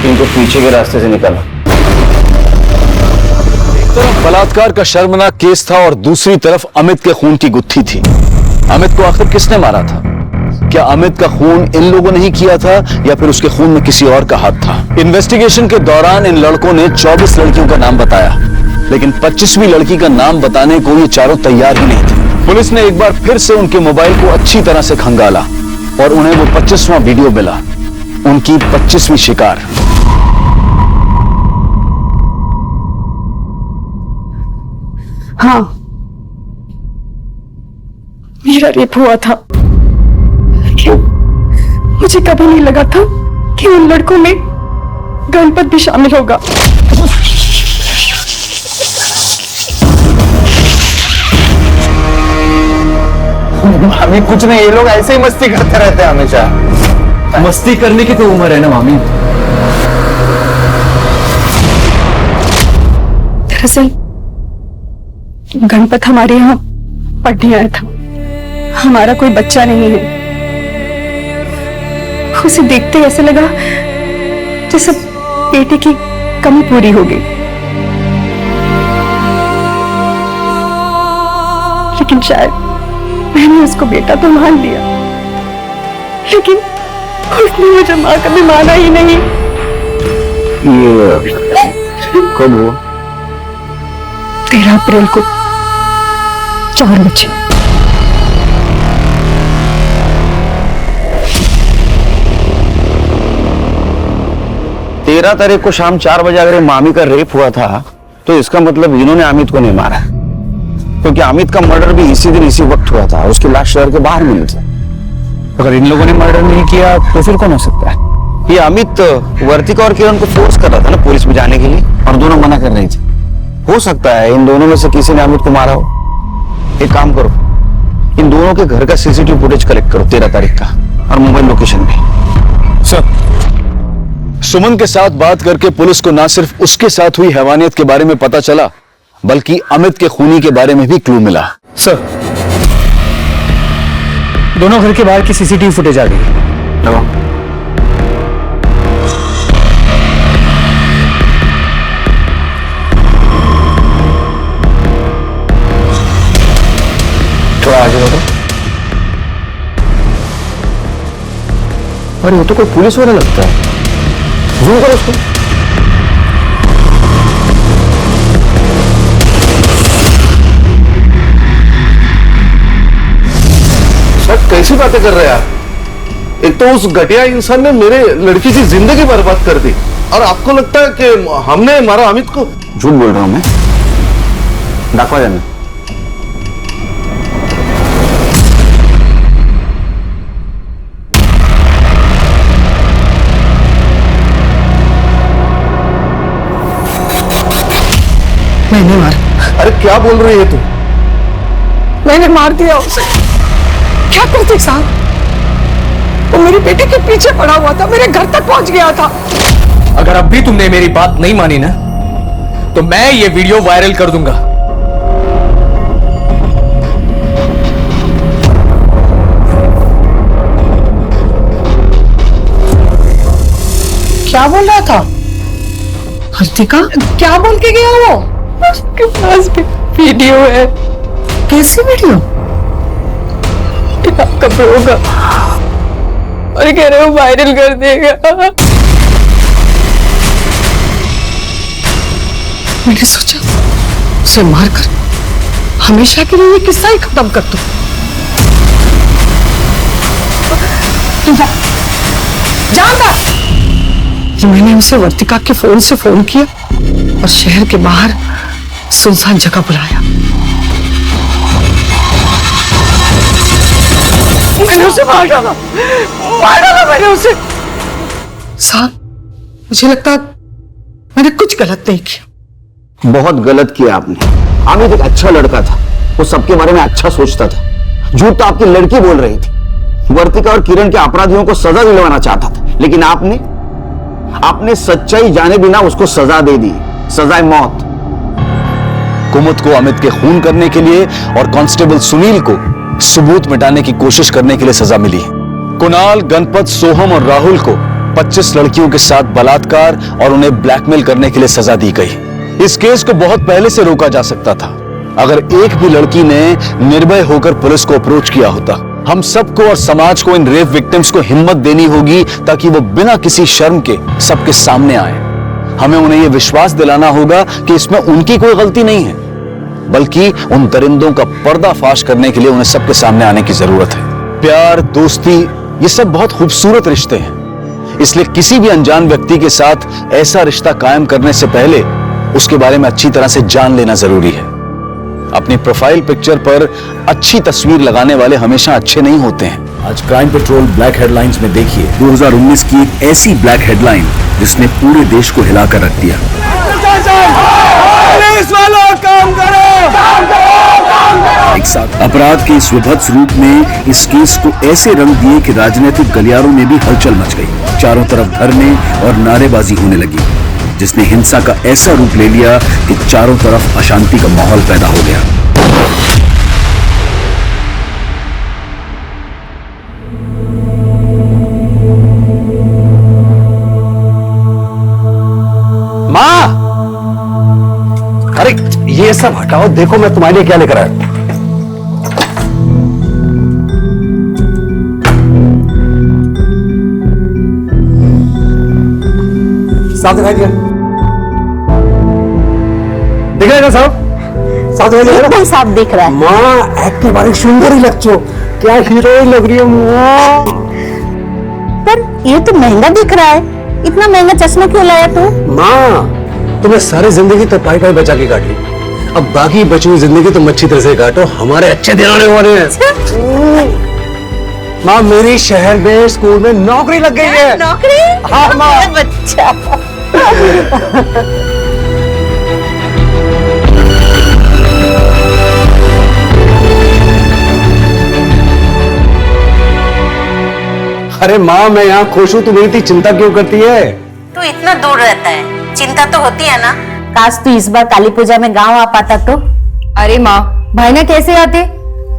इनको पीछे के रास्ते से निकाला। एक तरफ बलात्कार का शर्मनाक केस था और दूसरी तरफ अमित के खून की गुत्थी थी। अमित को आखिर किसने मारा था? क्या अमित का खून इन लोगों ने ही किया था या फिर उसके खून में किसी और का हाथ था? इन्वेस्टिगेशन के दौरान इन लड़कों ने 24 लड़कियों का नाम बताया, लेकिन 25वीं लड़की का नाम बताने को ये चारों तैयार ही नहीं थे। पुलिस ने एक बार फिर से उनके मोबाइल को अच्छी तरह से खंगाला और उन्हें वो 25वां वीडियो मिला, उनकी 25वीं शिकार। हाँ, मेरा रेप हुआ था। लेकिन मुझे कभी नहीं लगा था कि उन लड़कों में गणपत भी शामिल होगा। मामी कुछ नहीं, ये लोग ऐसे ही मस्ती करते रहते हैं हमेशा। मस्ती करने की तो उम्र है ना मामी। दरअसल गणपत हमारे यहाँ पढ़ने आया था। हमारा कोई बच्चा नहीं है। उसे देखते ऐसे लगा जैसे बेटे की कमी पूरी हो गई। लेकिन शायद मैंने उसको बेटा तो मान लिया, लेकिन उसने मुझे माँ कभी माना ही नहीं। ये कब हुआ? 13 अप्रैल को 4 बजे। तेरह तारीख को शाम 4 बजे अगर मामी का रेप हुआ था तो इसका मतलब इन्होंने अमित को नहीं मारा, क्योंकि अमित का मर्डर भी इसी दिन इसी वक्त हुआ था। उसकी लाश शहर के बाहर मिली थी। अगर इन लोगों ने मर्डर नहीं किया तो फिर कौन हो सकता है? ये अमित वर्तिका और किरण को फोर्स कर रहा था ना पुलिस में जाने के लिए, और दोनों मना कर रही थी। हो सकता है इन दोनों में से किसी ने अमित को मारा हो। एक काम करो, इन दोनों के घर का सीसीटीवी फुटेज कलेक्ट करो 13 तारीख का, और मोबाइल लोकेशन भी। सर, सुमन के साथ बात करके पुलिस को ना सिर्फ उसके साथ हुई हैवानियत के बारे में पता चला, बल्कि अमित के खूनी के बारे में भी क्लू मिला। सर, दोनों घर के बाहर की सीसीटीवी फुटेज आ गई। लगाओ। थोड़ा आगे बढ़ो। अरे वो तो कोई पुलिस वाला लगता है, जूम करो उसको। सर कैसी बातें कर रहे हैं आप? एक तो उस घटिया इंसान ने मेरे लड़की की जिंदगी बर्बाद कर दी, और आपको लगता है कि हमने मारा अमित को? झूठ बोल रहा हूं मैं। दाखवा जाना। मैंने मारा। अरे क्या बोल रही है तू? मैंने मार दिया उसे। क्या करते साहब, वो मेरी बेटी के पीछे पड़ा हुआ था, मेरे घर तक पहुंच गया था। अगर अब भी तुमने मेरी बात नहीं मानी ना, तो मैं ये वीडियो वायरल कर दूंगा। क्या बोल रहा था हर्तिका? क्या बोल के गया वो? उसके पास भी वीडियो है। कैसी वीडियो? आपका होगा और कह रहे हो वायरल कर देगा। मैंने सोचा उसे मारकर हमेशा के लिए ये किस्सा ही खत्म कर दूं। जाता कि मैंने उसे वर्तिका के फोन से फोन किया और शहर के बाहर सुनसान जगह बुलाया। मैंने उसे मार डाला मैंने उसे। साहब, मुझे लगता मैंने कुछ गलत नहीं किया। बहुत गलत किया आपने। अमित एक अच्छा लड़का था, वो सबके बारे में अच्छा सोचता था। झूठ तो आपकी लड़की बोल रही थी। वर्तिका और किरण के अपराधियों को सजा दिलवाना चाहता था, लेकिन आपने सच्चाई जाने बिना उसको सजा दे दी, सजाए मौत। कुमुद को अमित के खून करने के लिए और कांस्टेबल सुनील को सबूत मिटाने की कोशिश करने के लिए सजा मिली। कुणाल, गणपत, सोहम और राहुल को 25 लड़कियों के साथ बलात्कार और उन्हें ब्लैकमेल करने के लिए सजा दी गई। इस केस को बहुत पहले से रोका जा सकता था अगर एक भी लड़की ने निर्भय होकर पुलिस को अप्रोच किया होता। हम सबको और समाज को इन रेप विक्टिम्स को हिम्मत देनी होगी ताकि वो बिना किसी शर्म के सबके सामने आए। हमें उन्हें यह विश्वास दिलाना होगा कि इसमें उनकी कोई गलती नहीं है, बल्कि उन दरिंदों का पर्दाफाश करने के लिए उन्हें सबके सामने आने की जरूरत है। प्यार, दोस्ती, ये सब बहुत खूबसूरत रिश्ते हैं, इसलिए किसी भी अनजान व्यक्ति के साथ ऐसा रिश्ता कायम करने से पहले उसके बारे में अच्छी तरह से जान लेना जरूरी है। अपनी प्रोफाइल पिक्चर पर अच्छी तस्वीर लगाने वाले हमेशा अच्छे नहीं होते हैं। आज क्राइम पेट्रोल ब्लैक हेडलाइंस में देखिए 2019 की एक ऐसी ब्लैक हेडलाइन जिसने पूरे देश को हिलाकर रख दिया। पुलिस वालों, काम करो! एक साथ अपराध के इस विभत्स रूप में इस केस को ऐसे रंग दिए कि राजनीतिक गलियारों में भी हलचल मच गई। चारों तरफ धरने और नारेबाजी होने लगी, जिसने हिंसा का ऐसा रूप ले लिया कि चारों तरफ अशांति का माहौल पैदा हो गया। माँ, अरे ये सब हटाओ, देखो मैं तुम्हारे लिए क्या लेकर आया। साफ दिखाई दिया? दिख रहा है ना साहब? साफ दिखाई दिया? एकदम साफ दिख रहा है। माँ, एक्टिंग बारी सुंदर ही लगती हो, क्या हीरोइन लग रही है माँ। पर ये तो महंगा दिख रहा है, इतना महंगा चश्मा क्यों लाया तू? माँ, तुम्हें सारी जिंदगी तो पाई पाई बचा के काट ली, अब बाकी बची हुई जिंदगी तुम अच्छी तरह से काटो, हमारे अच्छे दिन आने वाले हैं। माँ, मेरी शहर में स्कूल में नौकरी लग गई है। नौकरी? हाँ माँ। बच्चा अरे माँ, मैं यहाँ खुश हूँ, तुम्हें इतनी चिंता क्यों करती है? तू इतना दूर रहता है, चिंता तो होती है ना। काश तू इस बार काली पूजा में गांव आ पाता तो। अरे माँ, भाईना कैसे आते?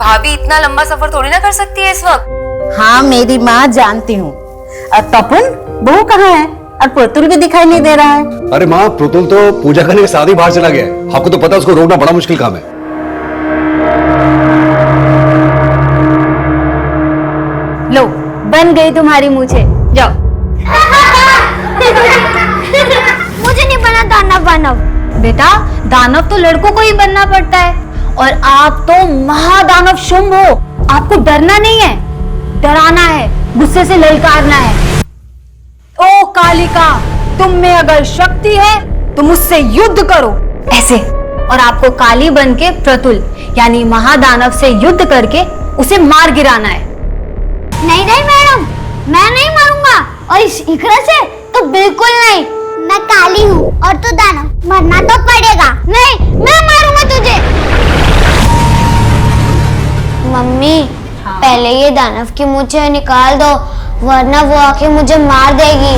भाभी इतना लंबा सफर थोड़ी ना कर सकती है इस वक्त। हाँ मेरी माँ, जानती हूँ। और तपन बहू कहाँ है? और पुतुल भी दिखाई नहीं दे रहा है। अरे माँ, पुतुल तो पूजा करने के साथ ही बाहर चला गया है। आपको तो पता है, उसको रोकना बड़ा मुश्किल काम है। लो, बन गई तुम्हारी मूछे, जाओ। मुझे नहीं बना दानव वानव। बेटा, दानव तो लड़कों को ही बनना पड़ता है, और आप तो महादानव शुंभ हो। आपको डरना नहीं है, डराना है, गुस्से से ललकारना है। ओ कालिका, तुम में अगर शक्ति है तो मुझसे युद्ध करो, ऐसे। और आपको काली बन के प्रतुल यानी महादानव से युद्ध करके उसे मार गिराना है। नहीं नहीं मैडम, मैं नहीं मारूंगा, और इस इकरा से तो बिल्कुल नहीं। मैं काली हूँ और तू दानव, मरना तो पड़ेगा। नहीं, मैं मारूंगा तुझे। मम्मी, पहले ये दानव की मूछें निकाल दो, वरना वो आके मुझे मार देगी।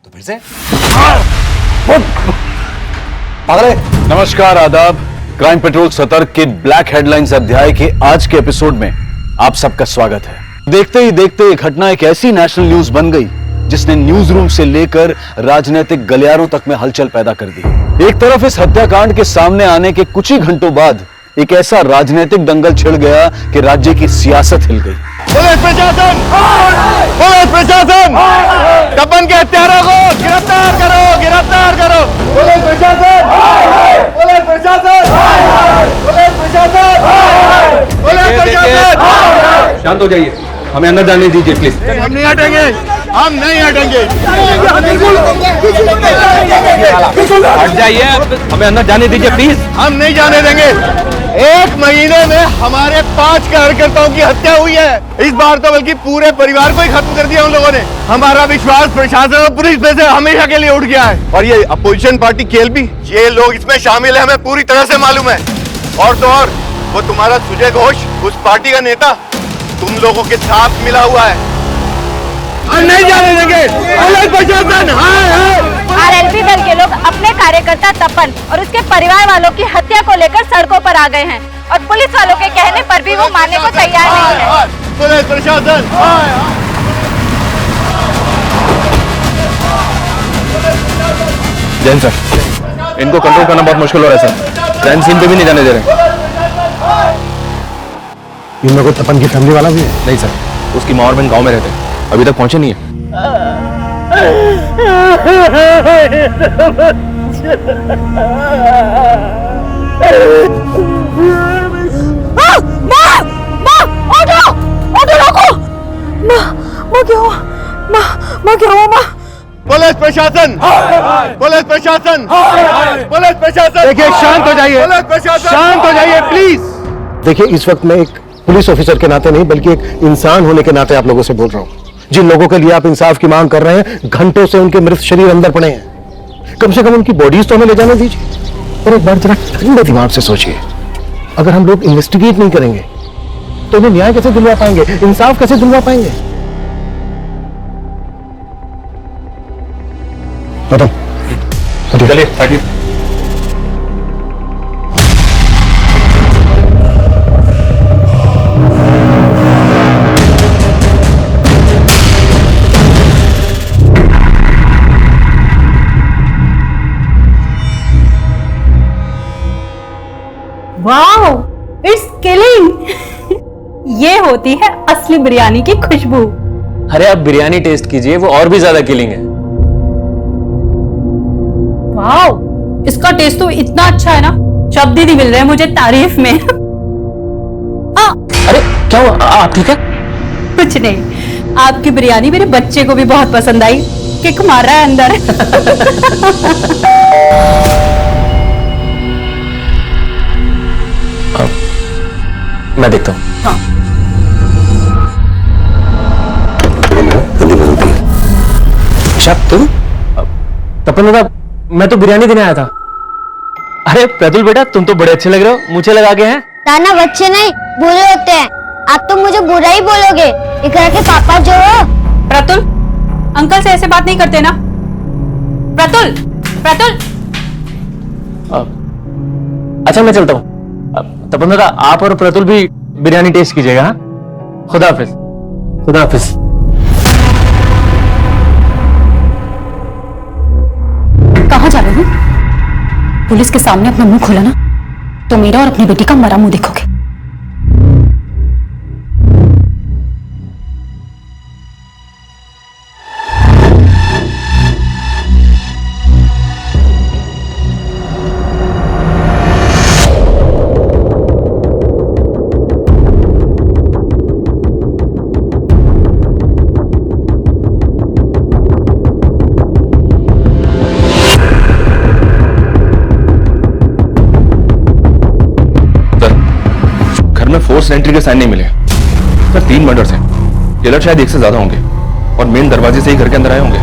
फिर से पागल है। नमस्कार, आदाब। क्राइम पेट्रोल सतर्क के ब्लैक हेडलाइंस अध्याय के आज के एपिसोड में आप सबका स्वागत है। देखते ही देखते ये घटना एक ऐसी नेशनल न्यूज बन गई जिसने न्यूज रूम से लेकर राजनीतिक गलियारों तक में हलचल पैदा कर दी। एक तरफ इस हत्याकांड के सामने आने के कुछ ही घंटों बाद एक ऐसा राजनीतिक दंगल छिड़ गया कि राज्य की सियासत हिल गई। पुलिस प्रशासन, पुलिस प्रशासन, तपन के हत्यारों को गिरफ्तार करो, गिरफ्तार करो। पुलिस प्रशासन, पुलिस प्रशासन, पुलिस प्रशासन, पुलिस प्रशासन। शांत हो जाइए, हमें अंदर जाने दीजिए प्लीज। हम नहीं हटेंगे, हम नहीं हटेंगे। हट जाइए, हमें अंदर जाने दीजिए प्लीज। हम नहीं जाने देंगे। 1 महीने में हमारे 5 कार्यकर्ताओं की हत्या हुई है। इस बार तो बल्कि पूरे परिवार को ही खत्म कर दिया उन लोगों ने। हमारा विश्वास प्रशासन और पुलिस पे से हमेशा के लिए उठ गया है। और ये अपोजिशन पार्टी केएलपी, ये लोग इसमें शामिल है, हमें पूरी तरह से मालूम है। और तो और वो तुम्हारा सुजय घोष, उस पार्टी का नेता, तुम लोगों के साथ मिला हुआ है। हम नहीं जाने देंगे। पुलिस प्रशासन, आरएलपी दल के लोग अपने कार्यकर्ता तपन और उसके परिवार वालों की हत्या को लेकर सड़कों पर आ गए हैं, और पुलिस वालों के कहने पर भी वो मानने को तैयार नहीं है। पुलिस प्रशासन, जैन सर, इनको कंट्रोल करना बहुत मुश्किल हो रहा है सर। क्राइम सीन पे भी नहीं जाने दे रहे। इनमें कोई तपन की फैमिली वाला भी है? नहीं सर, उसकी माँ और बहन गांव में रहते हैं, अभी तक पहुंचे नहीं है। पुलिस प्रशासन, पुलिस प्रशासन, पुलिस प्रशासन। देखिए, शांत हो जाइए, पुलिस प्रशासन, शांत हो जाइए प्लीज। देखिए, इस वक्त मैं एक पुलिस ऑफिसर के नाते नहीं बल्कि एक इंसान होने के नाते आप लोगों से बोल रहा हूँ। जिन लोगों के लिए आप इंसाफ की मांग कर रहे हैं, घंटों से उनके मृत शरीर अंदर पड़े हैं। कम से कम उनकी बॉडीज तो हमें ले जाने दीजिए। और एक बार जरा ठंडे दिमाग से सोचिए, अगर हम लोग इन्वेस्टिगेट नहीं करेंगे तो उन्हें न्याय कैसे दिलवा पाएंगे, इंसाफ कैसे दिलवा पाएंगे? चलिए हटिए। Wow, it's killing. ये होती है असली बिरयानी की खुशबू। अरे आप बिरयानी टेस्ट कीजिए, वो और भी ज्यादा किलिंग है। वाओ, इसका टेस्ट तो इतना अच्छा है ना, शब्द ही नहीं मिल रहे मुझे तारीफ में। अरे क्या हुआ, आप ठीक है? कुछ नहीं, आपकी बिरयानी मेरे बच्चे को भी बहुत पसंद आई, किक मार रहा है अंदर। मैं देखता हूँ। हाँ। ऋषभ तुम? तपन दादा, मैं तो बिरयानी देने आया था। अरे प्रतुल बेटा, तुम तो बड़े अच्छे लग रहे हो, मुझे लगा के हैं। दाना बच्चे नहीं बुरे होते हैं। आप तो मुझे बुरा ही बोलोगे। इकरा के पापा जो हो। प्रतुल, अंकल से ऐसे बात नहीं करते ना। प्रतुल, प्रतुल। अच्छा मैं चलता हूँ। तपन दादा, आप और प्रतुल भी बिरयानी टेस्ट कीजिएगा। हाँ, खुदा हाफिज। खुदा हाफिज। कहाँ जा रहे हो? पुलिस के सामने अपना मुंह खोला ना तो मेरा और अपनी बेटी का मरा मुंह देखोगे। फोर्स एंट्री के साइन नहीं मिले सर। 3 मर्डर्स हैं। किलर शायद 1 से ज्यादा होंगे और मेन दरवाजे से ही घर के अंदर आए होंगे।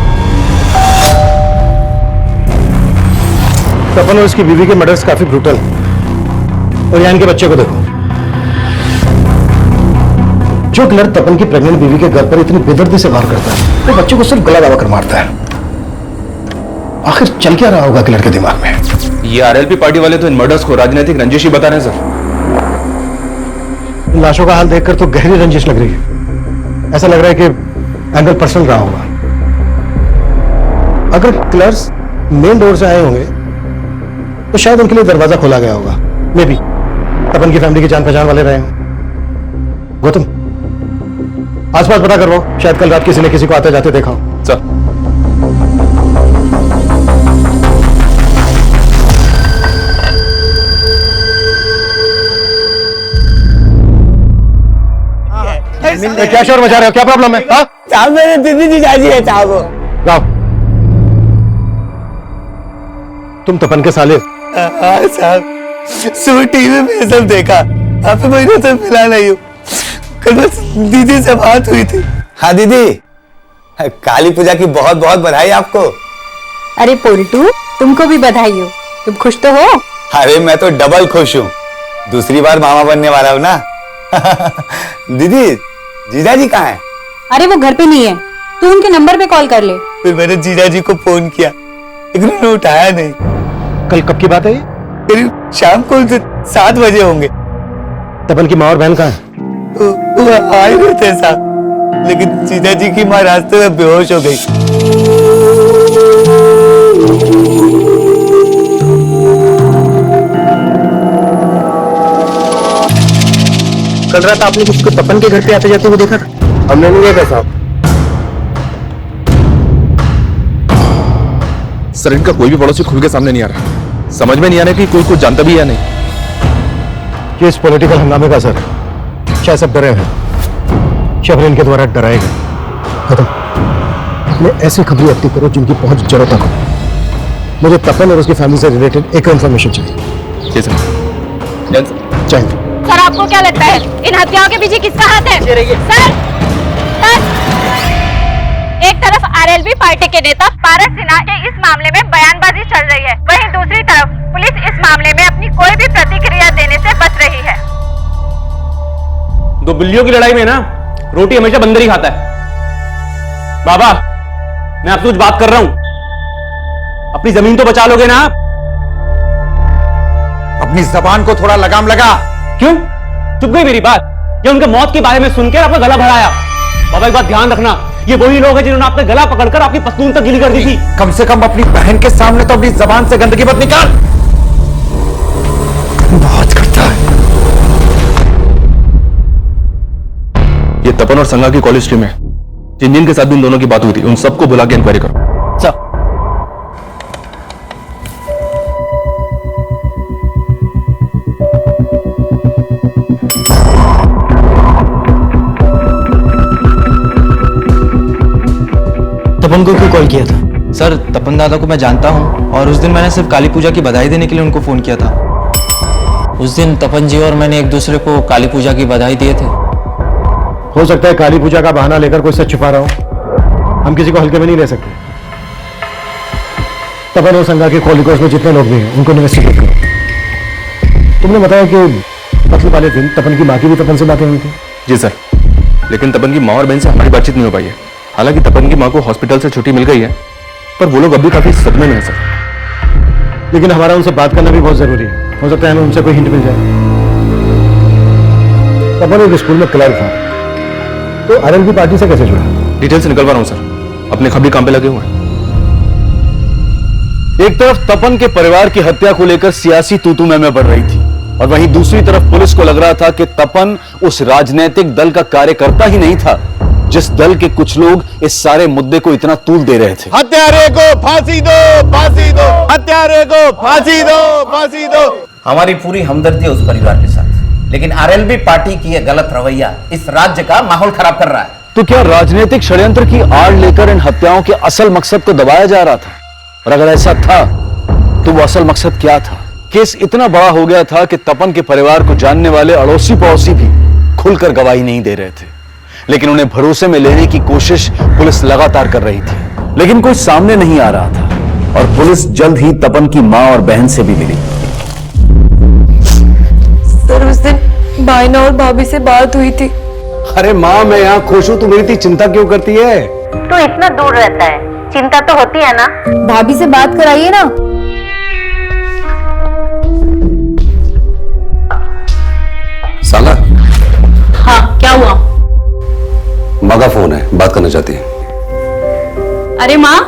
तपन और उसकी बीवी के मर्डर्स काफी ब्रूटल। और यहाँ इनके बच्चे को देखो। जो किलर तपन की प्रेग्नेंट बीवी के घर पर इतनी बेदर्दी से वार करता है, वो बच्चे को सिर्फ गला दबाकर मारता है। आखिर चल क्या रहा होगा किलर के दिमाग में? ये आरएलपी पार्टी वाले तो इन मर्डर्स को राजनीतिक रंजिश ही बता रहे हैं सर। लाशों का हाल देखकर तो गहरी रंजिश लग रही है। ऐसा लग रहा है कि एंगल पर्सनल रहा होगा। अगर किलर्स मेन डोर से आए होंगे तो शायद उनके लिए दरवाजा खोला गया होगा। मे बी तपन की फैमिली की जान पहचान वाले रहे हों। गौतम, आसपास पता करवाओ, शायद कल रात किसी ने किसी को आते जाते देखा हो। सर। क्या शोर मचा रहे हो? क्या प्रॉब्लम है? साहब मेरे दीदी जीजाजी है साहब। गाओ। तुम तपन के साले? हाँ साहब, सुबह टीवी में ये सब देखा। आप महीनों से मिला नहीं हूँ। कल बस दीदी से बात हुई थी। हाँ दीदी, काली पूजा की बहुत बहुत बधाई आपको। अरे पोल्टू, तुमको भी बधाई हो। तुम खुश तो हो? अरे मैं तो डबल खुश हूँ। दूसरी बार मामा बनने वाला हूँ ना। दीदी, जीजाजी कहाँ है? अरे वो घर पे नहीं है, तू उनके नंबर पे कॉल कर ले। फिर मैंने जीजाजी को फोन किया, लेकिन उन्होंने उठाया नहीं। कल कब की बात है? फिर शाम को 7 बजे होंगे। तपन की माँ और बहन कहाँ है? वो आए हुए थे साहब, लेकिन जीजाजी की माँ रास्ते में बेहोश हो गई। कल रात आपने किसको तपन के घर पे आते जाते हुए देखा था? हमने नहीं देखा साहब। सर, इनका कोई भी पड़ोसी खुल के सामने नहीं आ रहा। समझ में नहीं आ रहा कि कोई कुछ जानता भी या नहीं। ये इस पॉलिटिकल हंगामे का असर है। शायद सब डरे हैं। शहर इनके द्वारा डराए गए। खत्म। अपने ऐसी खबरें एक्टिव करो जिनकी पहुंच जड़ों तक हो। मुझे तपन और उसकी फैमिली से रिलेटेड एक इन्फॉर्मेशन चाहिए। जी सर। चाहिए। सर, आपको क्या लगता है इन हत्याओं के पीछे किसका हाथ है? सर, एक तरफ आरएलवी पार्टी के नेता पारस सिन्हा के इस मामले में बयानबाजी चल रही है, वहीं दूसरी तरफ पुलिस इस मामले में अपनी कोई भी प्रतिक्रिया देने से बच रही है। दो बिल्लियों की लड़ाई में ना रोटी हमेशा बंदर ही खाता है। बाबा, मैं आपसे कुछ बात कर रहा हूं, अपनी जमीन तो बचा लोगे ना आप? अपनी जबान को थोड़ा लगाम लगा। क्यों चुप गई मेरी बात? या उनके मौत के बारे में सुनकर आपका गला भराया? बाबा एक बात ध्यान रखना, ये वही लोग हैं जिन्होंने आपका गला पकड़कर आपकी पस्तून तक गीली कर दी थी। कम से कम अपनी बहन के सामने तो अपनी जबान से गंदगी मत निकाल। बहुत करता है। ये तपन और संगा की कॉलेज टीम है। जिन के साथ भी इन दोनों की बात हुई थी, उन सबको बुला के इंक्वायरी करो। सर। तपन को क्यों कॉल किया था? सर, तपन दादा को मैं जानता हूँ और उस दिन मैंने सिर्फ काली पूजा की बधाई देने के लिए उनको फोन किया था। उस दिन तपन जी और मैंने एक दूसरे को काली पूजा की बधाई दिए थे। हो सकता है काली पूजा का बहाना लेकर कोई सच छुपा रहा हो। हम किसी को हल्के में नहीं ले सकते। तपन और संगा के कॉलिकोस में जितने लोग भी हैं उनको इन्वेस्टिगेट करो। तुमने बताया कि कत्ल वाले दिन तपन की माँ की भी तपन से बातें हुई थी। जी सर, लेकिन तपन की माँ और बहन से हमारी बातचीत नहीं हो पाई है। हालांकि तपन की माँ को हॉस्पिटल से छुट्टी मिल गई है, पर वो लोग अभी काफी सदमे में हैं सर। लेकिन हमारा उनसे बात करना भी बहुत जरूरी है, हो सकता है हमें उनसे कोई हिंट मिल जाए। तपन एक स्कूल में क्लर्क था, तो आरएलबी पार्टी से कैसे जुड़ा? डिटेल्स निकलवा रहा हूँ सर, अपने खबरी काम पे लगे हुए हैं। एक तरफ तपन के परिवार की हत्या को लेकर सियासी तू-तू मैं बढ़ रही थी, और वहीं दूसरी तरफ पुलिस को लग रहा था कि तपन उस राजनीतिक दल का कार्यकर्ता ही नहीं था जिस दल के कुछ लोग इस सारे मुद्दे को इतना तूल दे रहे थे। हत्यारे को फांसी दो, फांसी दो, हत्यारे को फांसी दो, फांसी दो। हमारी पूरी हमदर्दी है उस परिवार के साथ, लेकिन आरएलबी पार्टी की यह गलत रवैया इस राज्य का माहौल खराब कर रहा है। तो क्या राजनीतिक षड्यंत्र की आड़ लेकर इन हत्याओं के असल मकसद को दबाया जा रहा था? और अगर ऐसा था तो वो असल मकसद क्या था? केस इतना बड़ा हो गया था कि तपन के परिवार को जानने वाले अड़ोसी पड़ोसी भी खुलकर गवाही नहीं दे रहे थे, लेकिन उन्हें भरोसे में लेने की कोशिश पुलिस लगातार कर रही थी, लेकिन कोई सामने नहीं आ रहा था। और पुलिस जल्द ही तपन की मां और बहन से भी मिली। सर उस दिन भाईना और भाभी से बात हुई थी। अरे माँ, मैं यहाँ खुश हूँ, तू मेरी इतनी चिंता क्यों करती है? तो इतना दूर रहता है, चिंता तो होती है ना। भाभी से बात कराइए ना। साला, हाँ क्या हुआ? माँ का फोन है, बात करना चाहती है। अरे माँ,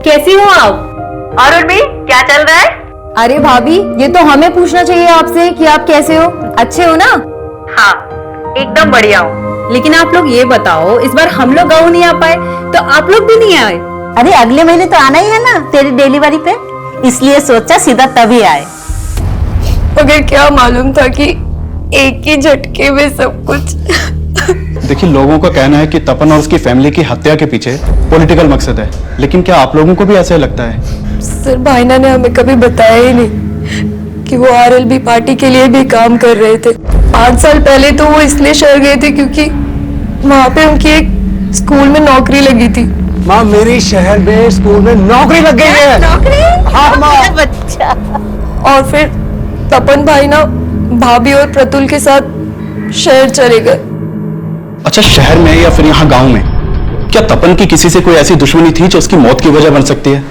कैसी हो आप? और भी क्या चल रहा है? अरे भाभी, ये तो हमें पूछना चाहिए आपसे कि आप कैसे हो, अच्छे हो ना? हाँ, एकदम बढ़िया हूँ। लेकिन आप लोग ये बताओ, इस बार हम लोग गाँव नहीं आ पाए तो आप लोग भी नहीं आए? अरे अगले महीने तो आना ही है ना तेरी डिलीवरी पे, इसलिए सोचा सीधा तभी आए। मगर क्या मालूम था कि एक ही झटके में सब कुछ। देखिए, लोगों का कहना है कि तपन और उसकी फैमिली की हत्या के पीछे पॉलिटिकल मकसद है, लेकिन क्या आप लोगों को भी ऐसा लगता है? सर भाईना ने हमें कभी बताया ही नहीं कि वो आरएलबी पार्टी के लिए भी काम कर रहे थे। 5 साल पहले तो वो इसलिए शहर गए थे क्योंकि वहाँ पे उनकी एक स्कूल में नौकरी लगी थी। माँ, मेरी शहर में स्कूल में नौकरी लग गई है। नौकरी? हाँ माँ। बच्चा। और फिर तपन भाईना भाभी और प्रतुल के साथ शहर चले गए। अच्छा, शहर में या फिर यहाँ गांव में क्या तपन की किसी से कोई ऐसी दुश्मनी थी जो उसकी मौत की वजह बन सकती है?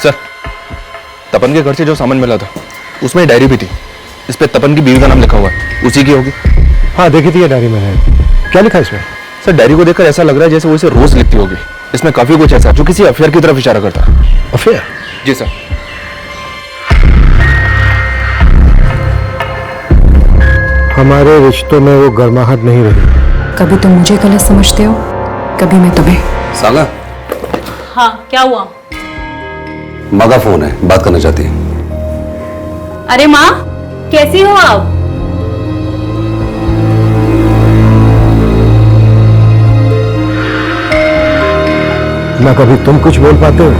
सर, तपन के घर से जो सामान मिला था उसमें डायरी भी थी, इस पे तपन की बीवी का नाम लिखा हुआ है, उसी की होगी। हाँ, देखी थी ये डायरी मैंने। क्या लिखा है इसमें? सर, डायरी को देखकर ऐसा लग रहा है जैसे वो इसे रोज लिखती होगी। इसमें काफी कुछ ऐसा जो किसी अफेयर की तरफ इशारा करता है। अफेयर? जी सर। हमारे रिश्तों में वो गर्माहट नहीं रही। कभी तुम मुझे गलत समझते हो, कभी मैं तुम्हें। साला, हाँ क्या हुआ? माँ का फोन है, बात करना चाहती है। अरे माँ, कैसी हो आप? ना कभी तुम कुछ बोल पाते हो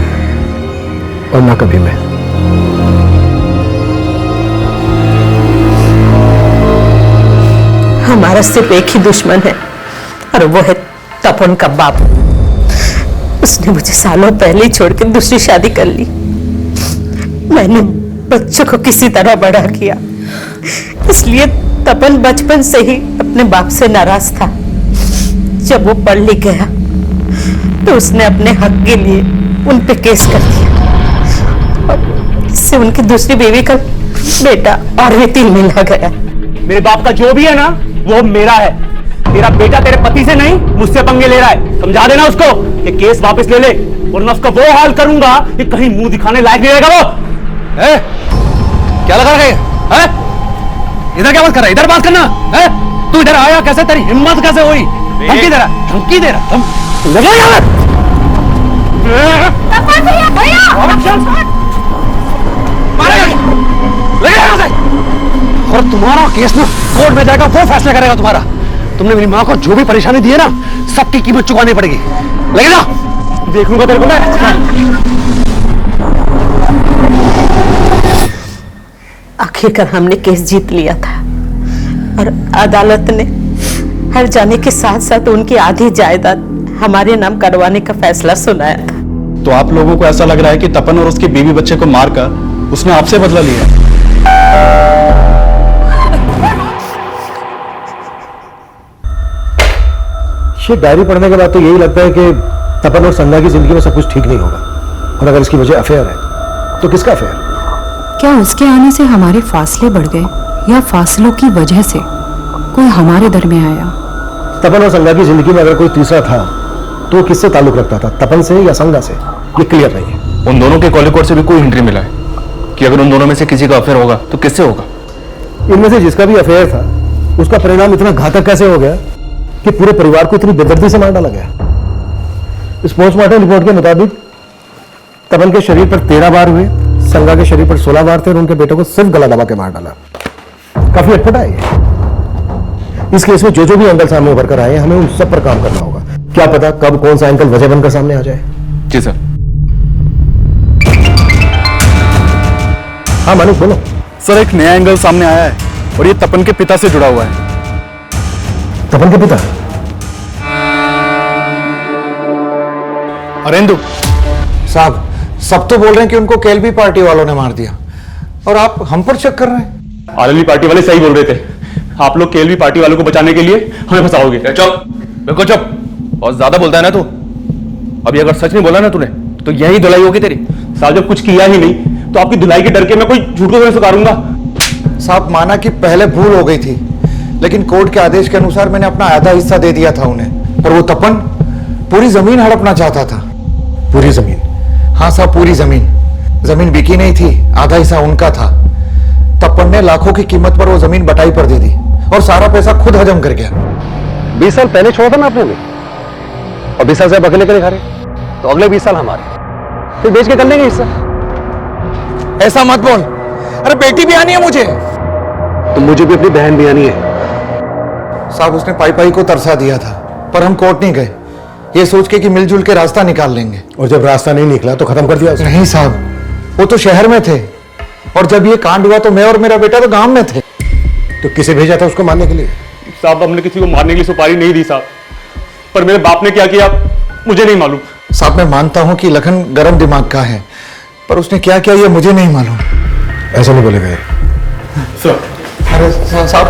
और ना कभी मैं। हमारा सिर्फ एक ही दुश्मन है और वो है तपन का बाप। उसने मुझे सालों पहले ही छोड़ के दूसरी शादी कर ली। मैंने बच्चों को किसी तरह बड़ा किया, इसलिए तपन बचपन से ही अपने बाप से नाराज था। जब वो पढ़ लिख गया तो उसने अपने हक के लिए उन पे केस कर दिया और इससे उनकी दूसरी बीवी का बेटा और भी तिल मिला गया। मेरे बाप का जो भी है ना वो मेरा है। तेरा बेटा तेरे पति से नहीं मुझसे पंगे ले रहा है। समझा देना उसको कि केस वापस ले ले, वरना उसका वो हाल करूंगा कि कहीं मुंह दिखाने लायक नहीं रहेगा वो। क्या लगा रहे हैं? इधर क्या बात कर रहा है? इधर बात करना है? तू इधर आया कैसे? तेरी हिम्मत कैसे हुई? धमकी दे रहा, धमकी दे रहा। लगा यार। और तुम्हारा केस ना कोर्ट में जाएगा, वो फैसला करेगा तुम्हारा। तुमने मेरी माँ को जो भी परेशानी दी है ना, सबकी कीमत चुकानी पड़ेगी। लगे ना, देखूंगा तेरे को मैं। आखिरकार हमने केस जीत लिया था और अदालत ने हर जाने के साथ साथ उनकी आधी जायदाद हमारे नाम करवाने का फैसला सुनाया था। तो आप लोगों को ऐसा लग रहा है कि तपन और उसके बीवी बच्चे को मारकर उसने आपसे बदला लिया? ये डायरी पढ़ने के बाद तो यही लगता है कि तपन और संध्या की जिंदगी में सब कुछ ठीक नहीं होगा, और अगर इसकी वजह अफेयर है तो किसका अफेयर? क्या उसके आने से हमारे फासले बढ़ गए या फासलों की वजह से कोई हमारे दरमियान आया? तपन और संध्या की जिंदगी में अगर कोई तीसरा था तो वो किससे ताल्लुक रखता था, तपन से या संध्या से? ये क्लियर नहीं है। उन दोनों के कॉल रिकॉर्ड से भी कोई एंट्री मिला है कि अगर उन दोनों में से किसी का अफेयर होगा तो किससे होगा? इनमें से जिसका भी अफेयर था उसका परिणाम इतना घातक कैसे हो गया कि पूरे परिवार को इतनी बेदर्दी से मार डाला गया? इस पोस्टमार्टम रिपोर्ट के मुताबिक तपन के शरीर पर 13 बार हुए, संध्या के शरीर पर 16 बार थे और उनके बेटे को सिर्फ गला दबा के मार डाला। काफी अटपटा है ये। इस केस में जो भी एंगल सामने उभर कर आए हमें उन सब पर काम करना होगा। क्या पता कब कौन सा एंगल वजह बनकर सामने आ जाए। जी सर। हाँ मानिक बोलो। सर एक नया एंगल सामने आया है और ये तपन के पिता से जुड़ा हुआ है। तपन के पिता? अरेंदु साहब, सब तो बोल रहे हैं कि उनको केएलबी पार्टी वालों ने मार दिया और आप हम पर शक कर रहे हैं। आरएलबी पार्टी वाले सही बोल रहे थे। आप लोग केएलबी पार्टी वालों को बचाने के लिए हमें फंसाओगे। चुप, बिल्कुल चुप। बहुत ज्यादा बोलता है ना तू। अभी अगर सच नहीं बोला ना तूने तो यही धुलाई होगी तेरी। साहब जब कुछ किया ही नहीं तो आपकी धुलाई के डर के मैं कोई झूठ को नहीं स्वीकारूंगा। साहब माना कि पहले भूल हो गई थी, लेकिन कोर्ट के आदेश के अनुसार मैंने अपना आधा हिस्सा दे दिया था उन्हें, पर वो तपन पूरी जमीन हड़पना चाहता था। पूरी जमीन? हाँ साहब, पूरी जमीन। जमीन बिकी नहीं थी, आधा हिस्सा उनका था। तपन ने लाखों की कीमत पर वो जमीन बटाई पर दे दी और सारा पैसा खुद हजम कर गया। 20 साल पहले छोड़ा था ना आपने, और 20 साल से अकेले के खा रहे, तो अगले 20 साल हमारे, फिर बेच के कर लेंगे हिस्सा। ऐसा मत बोल। अरे बेटी भी आनी है मुझे। तो मुझे भी अपनी बहन भी आनी है। साहब उसने पाई पाई को तरसा दिया था, पर हम कोर्ट नहीं गए, ये सोच के कि मिलजुल के रास्ता निकाल लेंगे। और जब रास्ता नहीं निकला तो खत्म कर दिया उसने? नहीं साहब, वो तो शहर में थे और जब ये कांड हुआ तो मैं और मेरा बेटा तो गांव में थे। तो किसे भेजा था उसको मारने के लिए? साहब हमने किसी को मारने के लिए सुपारी नहीं दी साहब, पर मेरे बाप ने क्या किया मुझे नहीं मालूम। साहब मैं मानता हूं कि लखन गर्म दिमाग का है, पर उसने क्या किया ये मुझे नहीं मालूम। ऐसा नहीं बोलेगा सर। अरे साहब,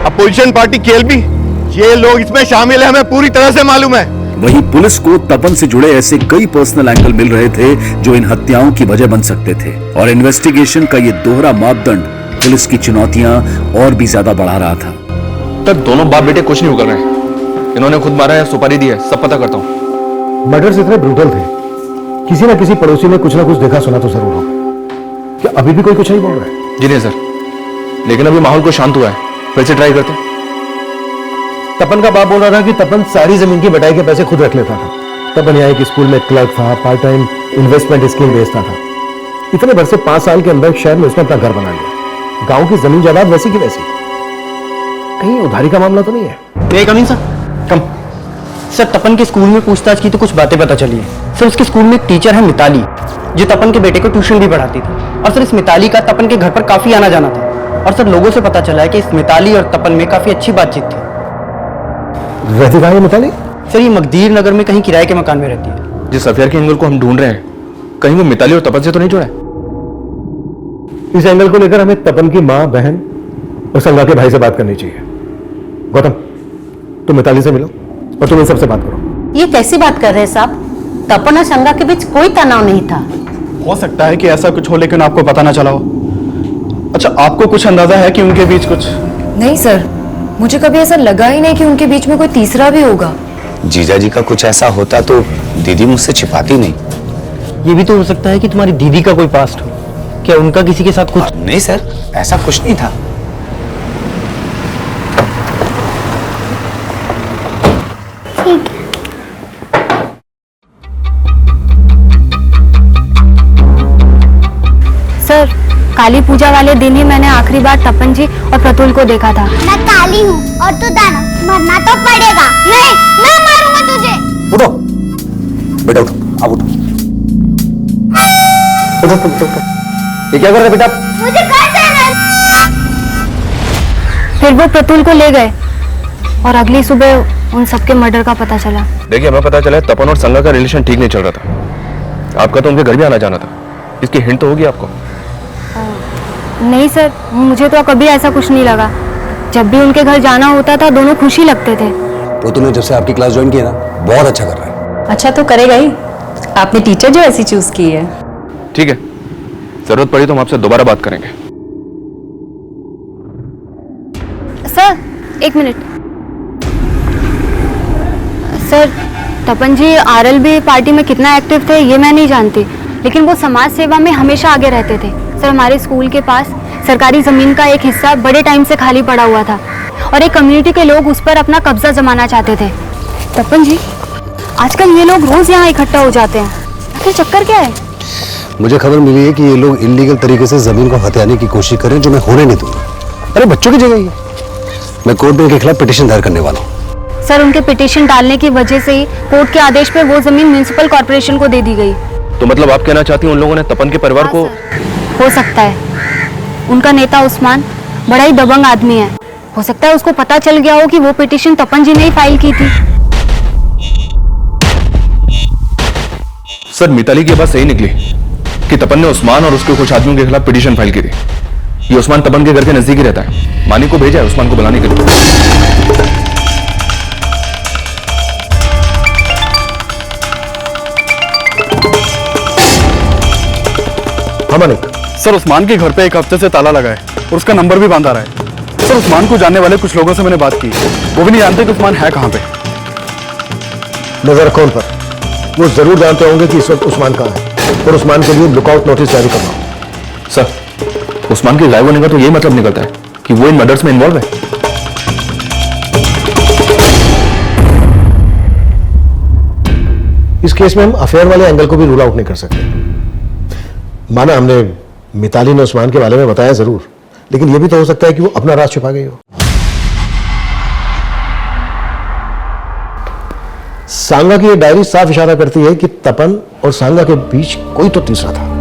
अपोजिशन पार्टी केएलबी, ये लोग इसमें शामिल है, हमें पूरी तरह से मालूम है। वहीं पुलिस को तपन से जुड़े ऐसे कई पर्सनल एंगल मिल रहे थे जो इन हत्याओं की वजह बन सकते थे, और इन्वेस्टिगेशन का ये दोहरा मापदंड पुलिस की चुनौतियां और भी ज्यादा बढ़ा रहा था। तक दोनों बाप बेटे कुछ नहीं कर रहे हैं। इन्होंने खुद मारा है, सुपारी दी है, सब पता करता हूँ। मर्डर्स इतने ब्रूटल थे, किसी ना किसी पड़ोसी ने कुछ ना कुछ देखा सुना तो जरूर होगा। क्या अभी भी कोई कुछ नहीं बोल रहा है? जी नहीं सर, लेकिन अभी माहौल को शांत हुआ है, फिर से ट्राई करते हैं। तपन का बाप बोल रहा था कि तपन सारी जमीन की बटाई के पैसे खुद रख लेता था। तपन यहाँ एक स्कूल में क्लर्क था, पार्ट टाइम इन्वेस्टमेंट स्कीम बेचता था। इतने भर से 5 साल के अंदर शहर में उसने अपना घर बना लिया। गांव की जमीन जायदाद वैसी की वैसी। कहीं उधारी का मामला तो नहीं है? कम इन सर, कम। सर तपन के स्कूल में पूछताछ की तो कुछ बातें पता चली है। सर उसके स्कूल में एक टीचर है मिताली, जो तपन के बेटे को ट्यूशन भी पढ़ाती थी। और सर इस मिताली का तपन के घर पर काफी आना जाना था। और सर लोगों से पता चला है कि इस मिताली और तपन में काफी अच्छी बातचीत थी। रहती कहाँ है मिताली? सर ये मकदीर नगर में कहीं किराए के मकान में रहती है। जिस अफेयर के एंगल को हम ढूंढ रहे हैं, कहीं वो मिताली और तपन से तो नहीं जुड़ा है? इस एंगल को लेकर हमें तपन की माँ, बहन और संगा के भाई से बात करनी चाहिए। गौतम, तुम मिताली से मिलो और तुम इन सबसे बात करो। ये कैसी बात कर रहे हैं साहब? तपन और संगा के बीच कोई तनाव नहीं था। हो सकता है कि ऐसा कुछ हो, लेकिन आपको पता ना चला हो। अच्छा, आपको कुछ अंदाजा है कि उनके बीच कुछ? नहीं सर, मुझे कभी ऐसा लगा ही नहीं कि उनके बीच में कोई तीसरा भी होगा। जीजा जी का कुछ ऐसा होता तो दीदी मुझसे छिपाती नहीं। ये भी तो हो सकता है कि तुम्हारी दीदी का कोई पास्ट हो। क्या उनका किसी के साथ कुछ? नहीं सर, ऐसा कुछ नहीं था। सर, काली पूजा वाले दिन ही मैंने आखिरी बार तपन जी और प्रतुल को देखा था। मैं काली हूँ और तू दानव, मरना तो पड़ेगा। नहीं, मैं मारूंगा तुझे। उठो बेटा, उठो, अब उठो। उठो। ये क्या कर रहे बेटा? मुझे घर जाना है। फिर वो प्रतुल को ले गए और अगली सुबह उन सबके मर्डर का पता चला। देखिए, हमें पता चला तपन और संगा का रिलेशन ठीक नहीं चल रहा था। आपका तो उनके घर भी आना जाना था, इसकी हिंट तो होगी आपको। नहीं सर, मुझे तो कभी ऐसा कुछ नहीं लगा। जब भी उनके घर जाना होता था दोनों खुश ही लगते थे। प्रतुल ने जब से आपकी क्लास ज्वाइन की ना, बहुत अच्छा कर रहा है। अच्छा तो करेगा ही, आपने टीचर जो ऐसी चूज की है। ठीक है, जरूरत पड़ी तो हम आपसे दोबारा बात करेंगे। सर एक मिनट। सर तपन जी आरएलबी पार्टी में कितना एक्टिव थे ये मैं नहीं जानती, लेकिन वो समाज सेवा में हमेशा आगे रहते थे। सर हमारे स्कूल के पास सरकारी जमीन का एक हिस्सा बड़े टाइम से खाली पड़ा हुआ था और एक कम्युनिटी के लोग उस पर अपना कब्जा जमाना चाहते थे। तपन जी आजकल ये लोग रोज यहाँ इकट्ठा हो जाते हैं, आखिर चक्कर क्या है? मुझे खबर मिली है कि ये लोग इलीगल तरीके से जमीन को हथियाने की कोशिश करें, जो मैं होने नहीं दूंगा। अरे बच्चों की जगह ही है। मैं कोर्ट में उनके खिलाफ पिटीशन दायर करने वाला हूँ। सर उनके पिटीशन डालने की वजह से ही कोर्ट के आदेश पे वो जमीन म्युनिसिपल कॉर्पोरेशन को दे दी गई। तो मतलब आप कहना चाहती हैं उन लोगों ने तपन के परिवार को? हो सकता है। उनका नेता उस्मान बड़ा ही दबंग आदमी है, हो सकता है उसको पता चल गया हो कि वो पिटीशन तपन जी ने ही फाइल की थी। सर मिताली की बात सही निकली कि तपन ने उस्मान और उसके कुछ आदमियों के खिलाफ पिटीशन फाइल की थी। ये उस्मान तपन के घर के नजदीक ही रहता है। मानी को भेजा है उस्मान को बुलाने के लिए। हाँ मानिक। सर उस्मान के घर पे एक हफ्ते से ताला लगा है और उसका नंबर भी बांधा रहा है। सर उस्मान को जानने वाले कुछ लोगों से मैंने बात की, वो भी नहीं जानते कि उस्मान है कहाँ पे। नजर रखो उन पर, वो जरूर जानते होंगे कि इस वक्त उस्मान कहाँ है और उस्मान के लिए लुकआउट नोटिस जारी कर रहा हूं। सर उस्मान के गायब होने का तो यही मतलब निकलता है कि वो इन मर्डर्स में इन्वॉल्व है। इस केस में हम अफेयर वाले एंगल को भी रूल आउट नहीं कर सकते। माना हमने मिताली ने उस्मान के बारे में बताया जरूर, लेकिन यह भी तो हो सकता है कि वो अपना राज छुपा गई हो। सांगा की ये डायरी साफ इशारा करती है कि तपन और सांगा के बीच कोई तो तीसरा था।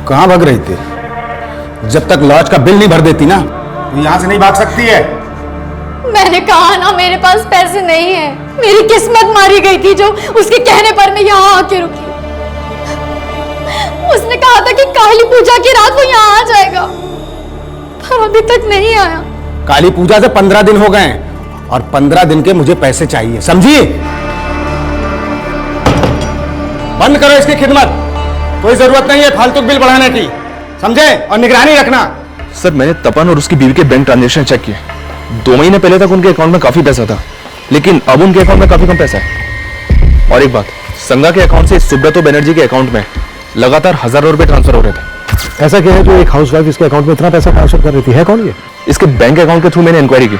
कहां भाग रही थी? जब तक लॉज का बिल नहीं भर देती ना तो यहां से नहीं भाग सकती है। मैंने कहा ना मेरे पास पैसे नहीं है, मेरी किस्मत मारी गई थी जो उसके कहने पर मैं यहाँ आके रुकी। उसने कहा था कि काली पूजा की रात वो यहाँ आ जाएगा, पर अभी तक नहीं आया। काली पूजा से 15 दिन हो गए और 15 दिन के मुझे पैसे चाहिए, समझी? बंद करो इसकी खिदमत, कोई जरूरत नहीं है फालतू बिल बढ़ाने की, समझे? और निगरानी रखना। सर मैंने तपन और उसकी बीवी के बैंक ट्रांजैक्शन चेक किए। 2 महीने पहले तक उनके अकाउंट में काफी पैसा था, लेकिन अब उनके अकाउंट में काफी कम पैसा है। और एक बात, संगा के अकाउंट से सुब्रतो बनर्जी के अकाउंट में लगातार हजारों रुपए ट्रांसफर हो रहे थे। ऐसा क्या है जो एक हाउसवाइफ इसके अकाउंट में इतना पैसा ट्रांसफर कर रही थी? है कौन ये? इसके बैंक अकाउंट के थ्रू मैंने इंक्वायरी की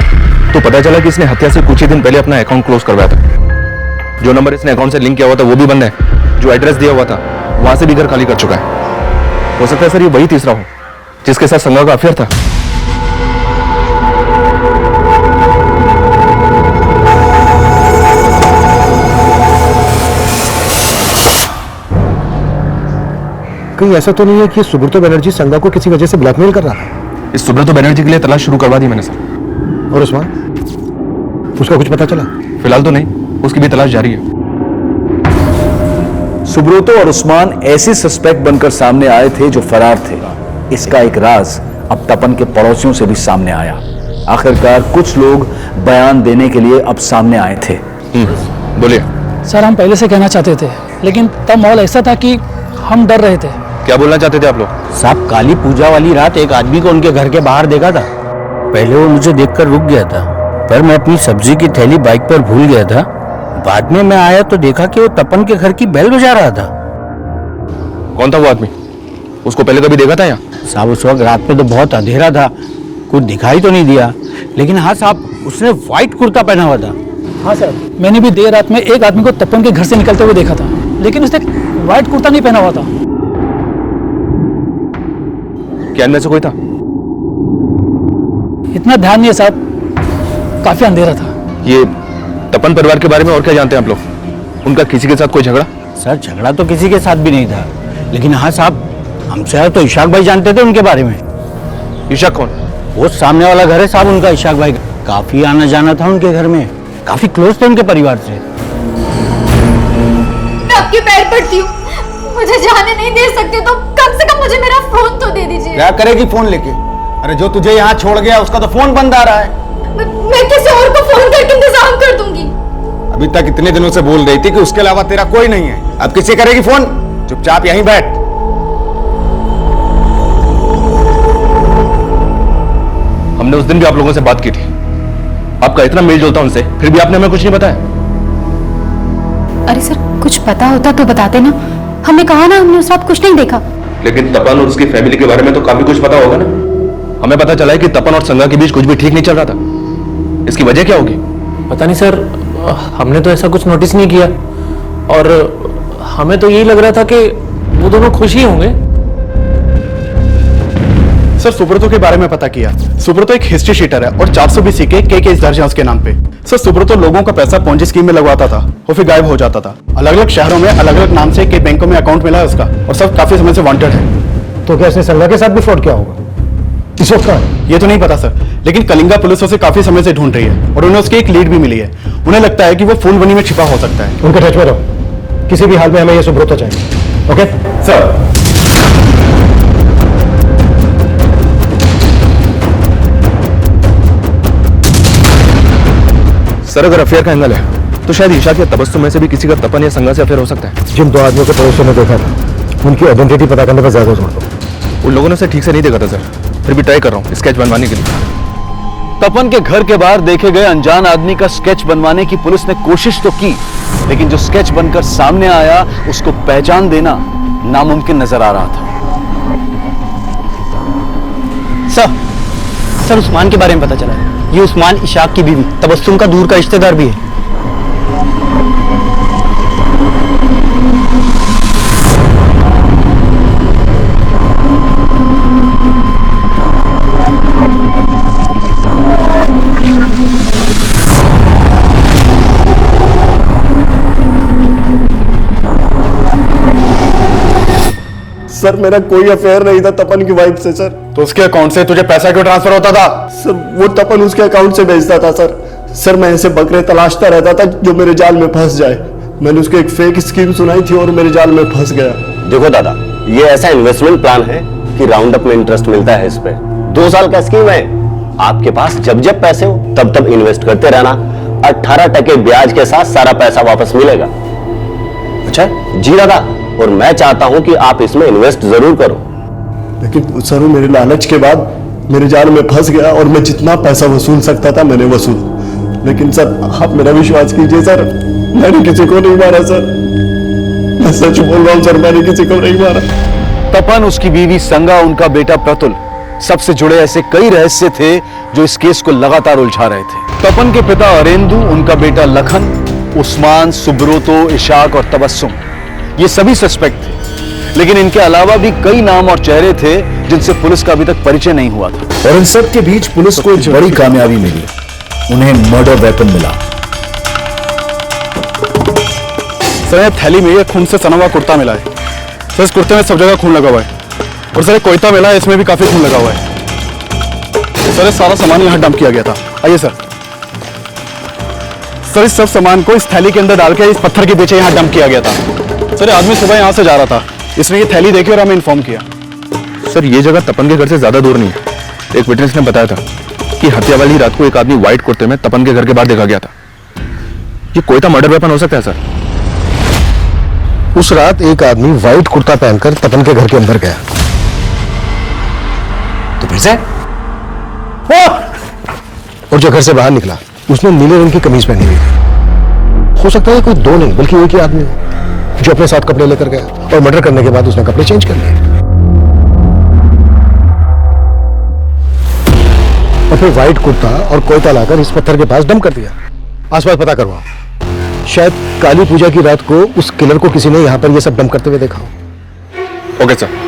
तो पता चला कि इसने हत्या से कुछ ही दिन पहले अपना अकाउंट क्लोज करवाया था। जो नंबर इसने अकाउंट से लिंक किया हुआ था वो भी बंद है, जो एड्रेस दिया हुआ था वहां से भी घर खाली कर चुका है। हो सकता है सर ये वही तीसरा हो जिसके साथ संगा का अफेयर था। कहीं ऐसा तो नहीं है कि सुब्रतो बनर्जी संगा को किसी वजह से ब्लैकमेल कर रहा है? इस सुब्रतो बनर्जी के लिए तलाश शुरू करवा दी मैंने सर। और उस्मान, उसका कुछ पता चला? फिलहाल तो नहीं, उसकी भी तलाश जारी है। सुब्रतो और उस्मान ऐसे सस्पेक्ट बनकर सामने आए थे जो फरार थे। इसका एक राज अब तपन के पड़ोसियों से भी सामने आया। आखिरकार कुछ लोग बयान देने के लिए अब सामने आए थे। बोलिए सर। हम पहले से कहना चाहते थे, लेकिन तब माहौल ऐसा था कि हम डर रहे थे। क्या बोलना चाहते थे आप लोग? साहब काली पूजा वाली रात एक आदमी को उनके घर के बाहर देखा था। पहले वो मुझे देखकर रुक गया था, पर मैं अपनी सब्जी की थैली बाइक पर भूल गया था। बाद में मैं आया तो देखा कि वो तपन के घर की बेल बजा रहा था। कौन था वो आदमी? उसको पहले कभी देखा था यहाँ? साहब उस वक्त रात में तो बहुत अंधेरा था, कुछ दिखाई तो नहीं दिया, लेकिन हाँ साहब उसने व्हाइट कुर्ता पहना हुआ था। हाँ सर, मैंने भी देर रात में एक आदमी को तपन के घर से निकलते हुए देखा था, लेकिन उसने व्हाइट कुर्ता नहीं पहना हुआ था। क्या इनमें से कोई था? इतना ध्यान नहीं है साहब, काफी अंधेरा था। ये तपन परिवार के बारे में और क्या जानते हैं आप लोग? उनका किसी के साथ कोई झगड़ा? सर झगड़ा तो किसी के साथ भी नहीं था, लेकिन हाँ साहब, हमसे तो इशाक भाई जानते थे उनके बारे में। इशाक कौन? वो सामने वाला घर है साहब उनका, इशाक भाई। काफी आना जाना था उनके घर में, काफी क्लोज थे उनके परिवार से। मैं आपके पैर पड़ती हूँ, मुझे जाने नहीं दे सकते तो कम से कम मुझे मेरा फोन तो दे दीजिए। क्या करेगी फोन लेके? अरे जो तुझे यहाँ छोड़ गया उसका तो फोन बंद आ रहा है। मैं किसी और को फोन करके इंतजाम कर दूंगी। अभी तक इतने दिनों से बोल रही थी कि उसके अलावा तेरा कोई नहीं है, अब किसे करेगी फोन? चुपचाप यहीं बैठ। हमने उस दिन भी आप लोगों से बात की थी, आपका इतना मेल जोल था उनसे, फिर भी आपने हमें कुछ नहीं बताया। अरे सर, कुछ पता होता तो बताते ना। हमने कहा ना, हमने उस रात कुछ नहीं देखा। लेकिन तपन और उसकी फैमिली के बारे में तो काफी कुछ पता होगा ना? हमें पता चला है कि तपन और संगा के बीच कुछ भी ठीक नहीं चल रहा था। इसकी वजह क्या होगी? पता नहीं सर, हमने तो ऐसा कुछ नोटिस नहीं किया और हमें तो यही लग रहा था कि वो दोनों खुश ही होंगे। सर सुब्रतो के बारे में पता किया। सुब्रतो एक हिस्ट्री शीटर है और 420 के केस दर्ज है उसके नाम पे। सर सुब्रतो लोगों का पैसा पोंजी स्कीम में लगवाता था और फिर गायब हो जाता था। अलग अलग शहरों में अलग अलग नाम से कई बैंकों में अकाउंट मिला है उसका और सब काफी समय से वांटेड है। तो क्या इसने संगा के साथ भी फ्रॉड किया होगा? इस वक्त कहाँ है? ये तो नहीं पता सर, लेकिन कलिंगा पुलिस उसे काफी समय से ढूंढ रही है और उन्हें उसकी एक लीड भी मिली है। उन्हें लगता है कि वो फूलबनी में छिपा हो सकता है। उनके टच में रहो, किसी भी हाल में हमें ये सुब्रतो चाहिए। Okay sir. सर अगर अफेयर का एंगल है तो शायद ईशा या तबस्सुम में से भी किसी का तपन या संगा से अफेयर हो सकता है। जिन दो आदमियों को पड़ोसियों ने देखा था उनकी आइडेंटिटी पता करने पर ज्यादा जोर दो। उन लोगों ने उसे ठीक से नहीं देखा था सर, फिर भी ट्राई कर रहा हूँ स्केच बनवाने के लिए। तपन के घर के बाहर देखे गए अनजान आदमी का स्केच बनवाने की पुलिस ने कोशिश तो की, लेकिन जो स्केच बनकर सामने आया उसको पहचान देना नामुमकिन नजर आ रहा था। सर उस्मान के बारे में पता चला है। ये उस्मान इशाक की बीवी तबस्सुम का दूर का रिश्तेदार भी है। सर मेरा कोई अफेयर नहीं था तपन की वाइफ से सर। तो उसके अकाउंट से तुझे पैसा क्यों ट्रांसफर होता था? सर वो तपन उसके अकाउंट से भेजता था सर। सर मैं ऐसे बकरे तलाशता रहता था जो मेरे जाल में फंस जाए। मैंने उसको एक फेक स्कीम सुनाई थी और मेरे जाल में फंस गया। देखो दादा, ये ऐसा इन्वेस्टमेंट प्लान है कि राउंड अप में इंटरेस्ट मिलता है इस पे। 2 साल का स्कीम है, आपके पास जब जब पैसे हो तब तब इन्वेस्ट करते रहना। 18% ब्याज के साथ सारा पैसा वापस मिलेगा। अच्छा जी दादा, और मैं चाहता हूं कि आप इसमें इन्वेस्ट जरूर करो। लेकिन सर मेरे लालच के बाद मेरे जाल में फंस गया और मैं जितना पैसा वसूल सकता था मैंने वसूल। लेकिन सर आप मेरा विश्वास कीजिए सर, मैंने किसी को नहीं मारा सर। मैं सच बोल रहा हूं सर, मैंने किसी को नहीं मारा। तपन, उसकी बीवी संगा, उनका बेटा प्रतुल, सबसे जुड़े ऐसे कई रहस्य थे जो इस केस को लगातार उलझा रहे थे। तपन के पिता अरेंदु, उनका बेटा लखन, उस्मान, सुब्रतो, इशाक और तबस्सुम, ये सभी सस्पेक्ट थे। लेकिन इनके अलावा भी कई नाम और चेहरे थे जिनसे पुलिस का अभी तक परिचय नहीं हुआ था। और इन सब के बीच पुलिस को एक बड़ी कामयाबी मिली, उन्हें मर्डर वेपन मिला। सर थैली में ये खून से सना हुआ कुर्ता मिला है। सर इस कुर्ते में सब जगह खून लगा हुआ है। और सर कोयता मिला है, इसमें भी काफी खून लगा हुआ है। सर सारा सामान यहाँ डंप किया गया था। आइए सर। सर इस सब सामान को इस थैली के अंदर डाल के इस पत्थर के पीछे यहाँ डंप किया गया था। सर आदमी सुबह यहाँ से जा रहा था, इसने ये थैली देखी और हमें इन्फॉर्म किया। सर ये जगह तपन के घर से ज्यादा दूर नहीं है। एक विटनेस ने बताया था कि हत्या वाली रात को एक आदमी व्हाइट कुर्ते में तपन के घर के बाहर देखा गया था। ये कोयता मर्डर वेपन हो सकता है सर। उस रात एक आदमी व्हाइट कुर्ता पहनकर तपन के घर के अंदर गया, तो फिर से और जो घर से बाहर निकला उसने नीले रंग की कमीज पहनी हुई थी। हो सकता है कोई 2 नहीं बल्कि एक ही आदमी हो जो अपने साथ कपड़े लेकर गया और मर्डर करने के बाद उसने कपड़े चेंज कर लिए और फिर व्हाइट कुर्ता और कोयता लाकर इस पत्थर के पास डंप कर दिया। आसपास पता करवाओ, शायद काली पूजा की रात को उस किलर को किसी ने यहां पर यह सब डंप करते हुए देखा हो। Okay sir.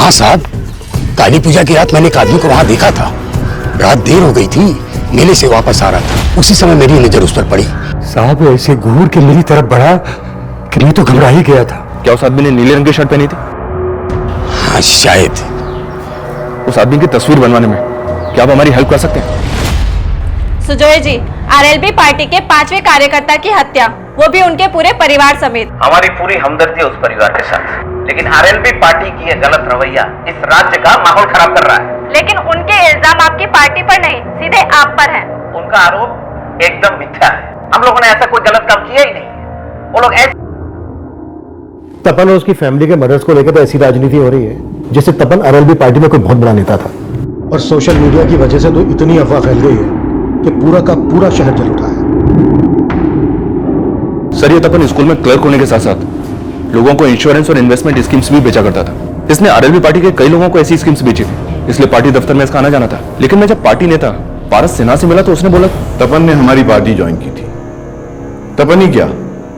हाँ साहब, काली पूजा की रात मैंने एक आदमी को वहां देखा था। रात देर हो गई थी, मेले से वापस आ रहा था, उसी समय मेरी नजर उस पर पड़ी। साहब ऐसे घूर के मेरी तरफ बढ़ा कि मैं तो घबरा ही गया था। क्या उस आदमी ने नीले रंग की शर्ट पहनी थी? हाँ शायद। उस आदमी की तस्वीर बनवाने में क्या आप हमारी हेल्प कर सकते हैं? सुजोय जी, आरएलबी पार्टी के 5वें कार्यकर्ता की हत्या, वो भी उनके पूरे परिवार समेत। हमारी पूरी हमदर्दी है उस परिवार के साथ, लेकिन आरएलबी पार्टी की यह गलत रवैया इस राज्य का माहौल खराब कर रहा है। लेकिन उनके इल्जाम आपकी पार्टी पर नहीं, सीधे आप पर हैं। उनका आरोप एकदम मिथ्या है। हम लोगों ने ऐसा कोई गलत काम किया ही नहीं। वो लोग ऐसे तपन और उसकी फैमिली के मर्डर्स को लेकर तो ऐसी राजनीति हो रही है जैसे तपन आरएलबी पार्टी में कोई बहुत बड़ा नेता था। और सोशल मीडिया की वजह से तो इतनी अफवाह फैल गई है कि पूरा का पूरा शहर जल उठा है। सर, ये तपन स्कूल में क्लर्क होने के साथ साथ लोगों को इंश्योरेंस और इन्वेस्टमेंट स्कीम्स भी बेचा करता था। इसने आरएलबी पार्टी के कई लोगों को ऐसी स्कीम्स बेची थी, इसलिए पार्टी दफ्तर में इसका आना जाना था। लेकिन मैं जब पार्टी नेता पारस सिन्हा से मिला तो उसने बोला तपन ने हमारी पार्टी ज्वाइन की थी। तपन ही क्या,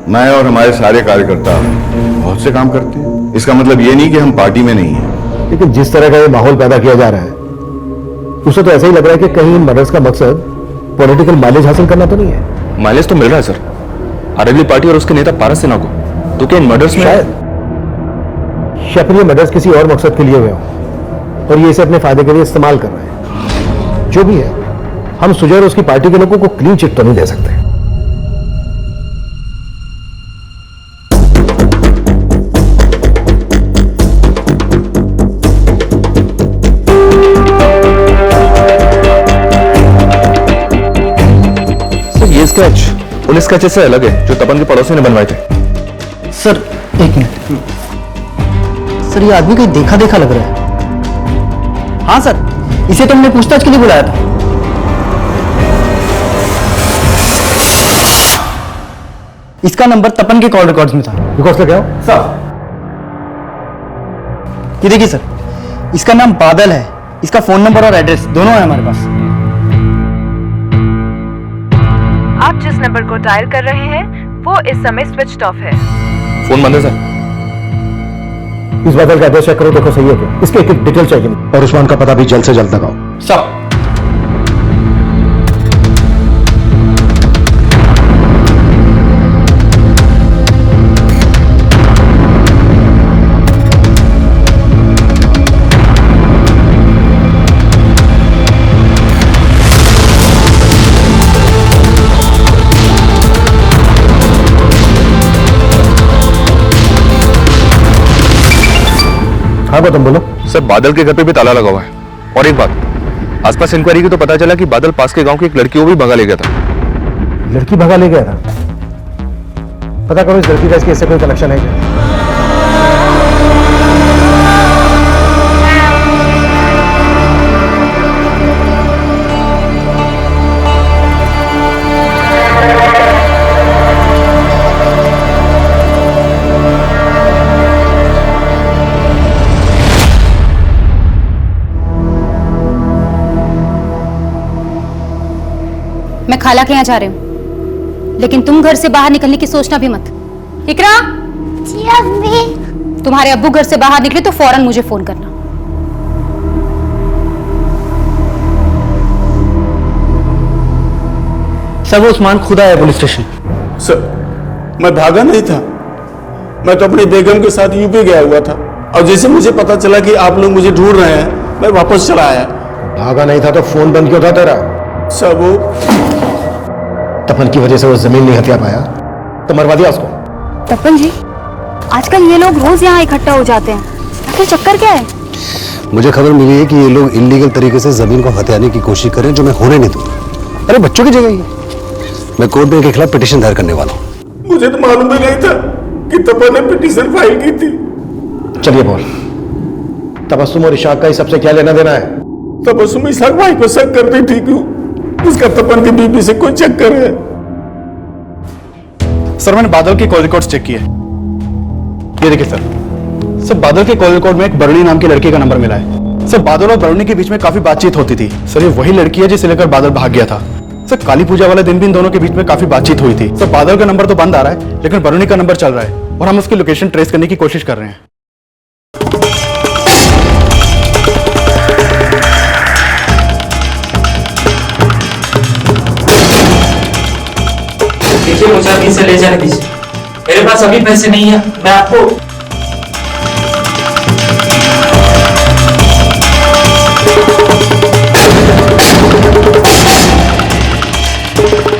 मैं और हमारे सारे कार्यकर्ता बहुत से काम करते हैं। इसका मतलब ये नहीं कि हम पार्टी में नहीं है। लेकिन जिस तरह का ये माहौल पैदा किया जा रहा है उसे तो ऐसा ही लग रहा है कि कहीं इन मर्डर्स का मकसद पॉलिटिकल माइलेज हासिल करना तो नहीं है। माइलेज तो मिल रहा है सर, आरएलबी पार्टी और उसके नेता पारस सिन्हा को। तो क्या इन मर्डर्स में शायद ये मर्डर्स किसी और मकसद के लिए हुए हों और ये इसे अपने फायदे के लिए इस्तेमाल कर रहे हैं। जो भी है, हम सुजय और उसकी पार्टी के लोगों को क्लीन चिट तो नहीं दे सकते। ये स्केच उन स्केचेस से अलग है जो तपन के पड़ोसी ने बनवाए थे। सर एक मिनट, सर ये आदमी कहीं देखा देखा लग रहा है। हाँ सर, इसे तो हमने पूछताछ के लिए बुलाया था। इसका नंबर तपन के कॉल रिकॉर्ड्स में था। रिकॉर्ड्स क्या सर? ये देखिए सर, इसका नाम बादल है, इसका फोन नंबर और एड्रेस दोनों है हमारे पास। आप जिस नंबर को डायल कर रहे हैं वो इस समय स्विच्ड ऑफ है। फोन बंद है सर। इस बादल का एड्रेस चेक करो, देखो सही है क्या। इसके एक डिटेल चाहिए और उस्मान का पता भी जल्द से जल्द लगाओ। सब हाँ तुम बोलो। सर, बादल के घर पे भी ताला लगा हुआ है। और एक बात, आसपास इंक्वायरी की तो पता चला कि बादल पास के गांव की एक लड़की को भी भगा ले गया था। लड़की भगा ले गया था? पता करो इस लड़की का इसके इससे कोई कनेक्शन है क्या? मैं खाला के यहाँ जा रही हूँ, लेकिन तुम घर से बाहर निकलने की सोचना भी मत। इकरा, जी अम्मी। तुम्हारे अब्बू घर से बाहर निकले तो फौरन मुझे फोन करना। सर वो उस्मान खुद आया पुलिस स्टेशन। सर, मैं भागा नहीं था, मैं तो अपनी बेगम के साथ यूपी गया हुआ था और जैसे मुझे पता चला कि आप लोग मुझे ढूंढ रहे हैं, मैं वापस चला आया। भागा नहीं था तो फोन बंद क्यों था तेरा? सर वो तपन की वजह से वो जमीन नहीं हथिया पाया तो मरवा दिया उसको। तपन जी, आजकल ये लोग रोज यहाँ इकट्ठा हो जाते हैं, आखिर चक्कर क्या है? मुझे खबर मिली है कि ये लोग इलीगल तरीके से जमीन को हथियाने की कोशिश कर रहे हैं, जो मैं होने नहीं दूंगा। अरे बच्चों की जगह है। मैं कोर्ट में इनके खिलाफ पिटीशन दायर करने वाला हूँ। मुझे तो मालूम भी नहीं था कि तपन ने पिटीशन फाइल की थी। चलिए बोल, तबस्सुम और इशाक का इस सबसे क्या लेना देना है? तबस्सुम इशाक भाई को शक करती थी कि उसका तपन की बीबी से कोई चक्कर है। सर मैंने बादल के कॉल रिकॉर्ड्स चेक किए। ये देखिए सर, बादल के कॉल रिकॉर्ड में एक बरणी नाम की लड़की का नंबर मिला है। सर बादल और बरणी के बीच में काफी बातचीत होती थी। सर ये वही लड़की है जिसे लेकर बादल भाग गया था। सर काली पूजा वाले दिन भी इन दोनों के बीच में काफी बातचीत हुई थी। सर बादल का नंबर तो बंद आ रहा है, लेकिन बरणी का नंबर चल रहा है और हम उसकी लोकेशन ट्रेस करने की कोशिश कर रहे हैं। देखिए मुझे अभी से ले जाने दीजिए, मेरे पास अभी पैसे नहीं है। मैं आपको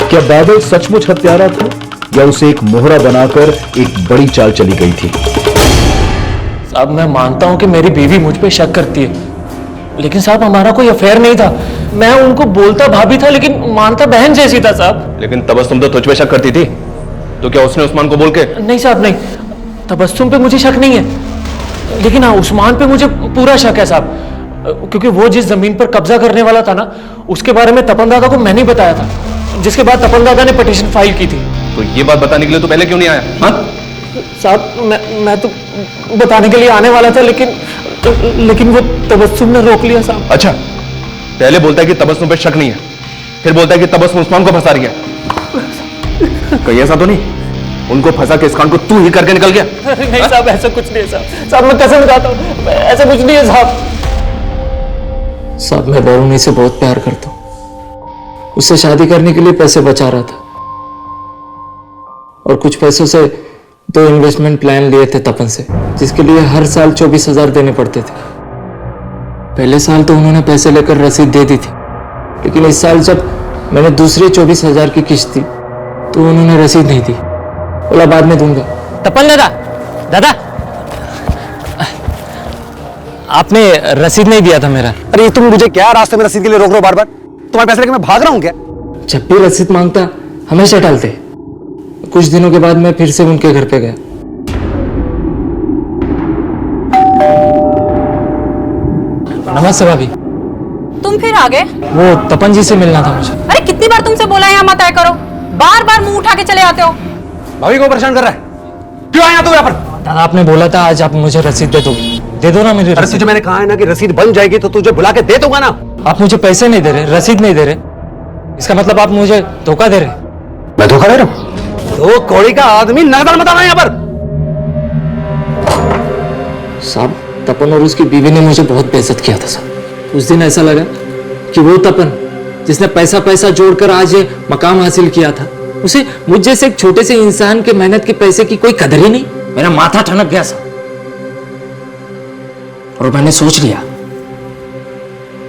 क्या बादल सचमुच हत्यारा था या उसे एक मोहरा बनाकर एक बड़ी चाल चली गई थी? साहब मैं मानता हूं कि मेरी बीवी मुझ पे शक करती है, लेकिन साहब हमारा कोई अफेयर नहीं था। मैं उनको बोलता भाभी था लेकिन मानता बहन जैसी था साहब। लेकिन तबस्सुम तो तुझ पे शक करती थी, तो क्या उसने उस्मान को बोल के? नहीं साहब नहीं, तबस्सुम पे मुझे शक नहीं है, लेकिन हाँ उस्मान पे मुझे पूरा शक है साहब, क्योंकि वो जिस जमीन पर कब्जा करने वाला था ना, उसके बारे में तपन दादा को मैंने बताया था, जिसके बाद तपन दादा ने पिटीशन फाइल की थी। तो ये बात बताने के लिए तो पहले क्यों नहीं आया? हाँ साहब मैं तो बताने के लिए आने वाला था, लेकिन वो तबस्सुम ने रोक लिया साहब। अच्छा, पहले बोलता है कि तबस्सुम पे शक नहीं है, फिर बोलता है कि तबस्सुम उस्मान को फंसा रही है। कहीं ऐसा तो नहीं उनको फंसा के इस कांड को तू ही करके निकल गया? नहीं साहब ऐसा कुछ नहीं है साहब, मैं कसम खाता हूँ ऐसा कुछ नहीं है साहब। साहब मैं वरुणी से बहुत प्यार करता हूँ, उससे शादी करने के लिए पैसे बचा रहा था और कुछ पैसों से 2 इन्वेस्टमेंट प्लान लिए थे तपन से, जिसके लिए हर साल 24,000 देने पड़ते थे। पहले साल तो उन्होंने पैसे लेकर रसीद दे दी थी, लेकिन इस साल जब मैंने दूसरी 24,000 की किस्त दी तो उन्होंने रसीद नहीं दी, बोला बाद में दूंगा। तपन दादा आपने रसीद नहीं दिया था मेरा। अरे तुम मुझे क्या रास्ते में रसीद के लिए रोक रहे हो बार बार? तुम्हारे पैसे लेके मैं भाग रहा हूं क्या? जब भी रसीद मांगता हमेशा टालते। कुछ दिनों के बाद मैं फिर से उनके घर पे गया। नमस्ते भाभी। तुम फिर आ गए? वो तपन जी से मिलना था मुझे। अरे कितनी बार तुमसे बोला है यहाँ मत आया करो, बार बार मुंह उठा के चले आते हो। भाभी को परेशान कर रहा है, क्यों आया तू यहाँ पर? दादा आपने बोला था आज आप मुझे रसीद दे दोगे, दे दो ना मुझे। अरे तुझे मैंने कहा है ना कि रसीद बन जाएगी तो तुझे बुला के दे दूंगा ना। आप मुझे पैसे नहीं दे रहे, रसीद नहीं दे रहे, इसका मतलब आप मुझे धोखा दे रहे। मैं धोखा दे रहा हूँ? तो कौड़ी का आदमी नगदान मत आना यहाँ पर। साहब तपन और उसकी बीवी ने मुझे बहुत बेइज्जत किया था साहब। उस दिन ऐसा लगा कि वो तपन जिसने पैसा जोड़कर आज ये मकाम हासिल किया था, उसे मुझ जैसे एक छोटे से इंसान के मेहनत के पैसे की कोई कदर ही नहीं। मेरा माथा ठनक गया साहब और मैंने सोच लिया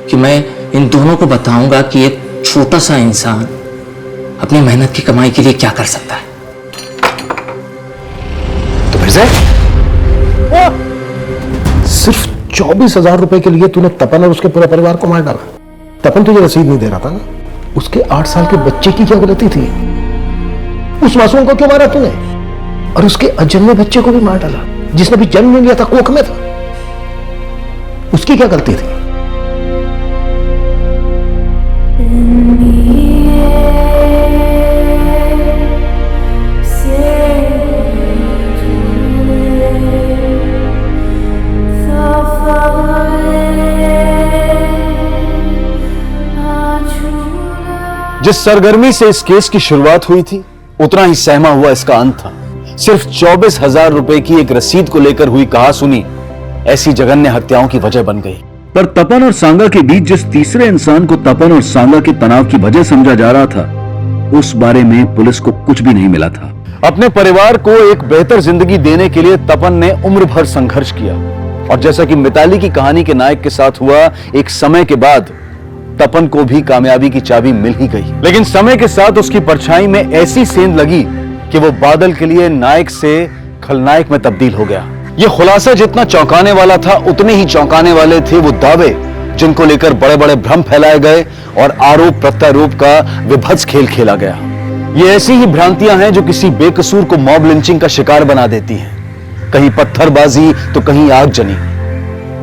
कि मैं इन दोनों को बताऊंगा कि एक छोटा सा इंसान अपनी मेहनत की कमाई के लिए क्या कर सकता है। तो फिर से सिर्फ 24,000 रुपए के लिए तूने तपन और उसके पूरे परिवार को मार डाला। तपन तुझे रसीद नहीं दे रहा था ना? उसके 8 साल के बच्चे की क्या गलती थी? उस मासूम को क्यों मारा तूने? और उसके अजन्मे बच्चे को भी मार डाला, जिसने भी जन्म लिया था, कोख में था। उसकी क्या गलती थी? जिस सरगर्मी से इस केस की शुरुआत हुई थी, उतना ही सहमा हुआ इसका अंत था। सिर्फ 24,000 रुपए की एक रसीद को लेकर हुई कहासुनी ऐसी जघन्य हत्याओं की वजह बन गई। पर तपन और सांगा के बीच जिस तीसरे इंसान को तपन और सांगा के तनाव की वजह समझा जा रहा था, उस बारे में पुलिस को कुछ भी नहीं मिला था। अपने परिवार को एक बेहतर जिंदगी देने के लिए तपन ने उम्र भर संघर्ष किया, और जैसा कि मिताली की कहानी के नायक के साथ हुआ, एक समय के बाद तपन को भी कामयाबी की चाबी मिल ही गई। लेकिन समय के साथ उसकी परछाई में ऐसी सेंध लगी कि वो बादल के लिए नायक से खलनायक में तब्दील हो गया। ये खुलासा जितना चौंकाने वाला था, उतने ही चौंकाने वाले थे वो दावे जिनको लेकर बड़े बड़े भ्रम फैलाए गए और आरोप प्रत्यारोप का विभत्स खेल खेला गया। ये ऐसी ही भ्रांतियां हैं जो किसी बेकसूर को मॉब लिंचिंग का शिकार बना देती हैं। कहीं पत्थरबाजी तो कहीं आगजनी।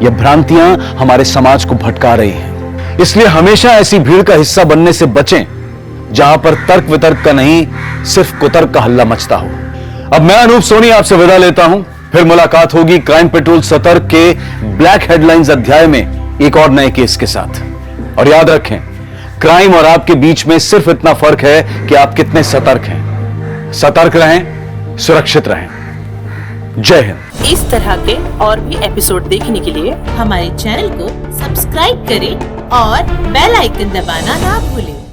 ये भ्रांतियां हमारे समाज को भटका रही हैं। इसलिए हमेशा ऐसी भीड़ का हिस्सा बनने से बचें जहां पर तर्क वितर्क का नहीं, सिर्फ कुतर्क का हल्ला मचता हो। अब मैं अनूप सोनी आपसे विदा लेता हूं। फिर मुलाकात होगी क्राइम पेट्रोल सतर्क के ब्लैक हेडलाइंस अध्याय में एक और नए केस के साथ। और याद रखें, क्राइम और आपके बीच में सिर्फ इतना फर्क है कि आप कितने सतर्क हैं। सतर्क रहें, सुरक्षित रहें। जय हिंद। इस तरह के और भी एपिसोड देखने के लिए हमारे चैनल को सब्सक्राइब करें और बेल आइकन दबाना ना भूलें।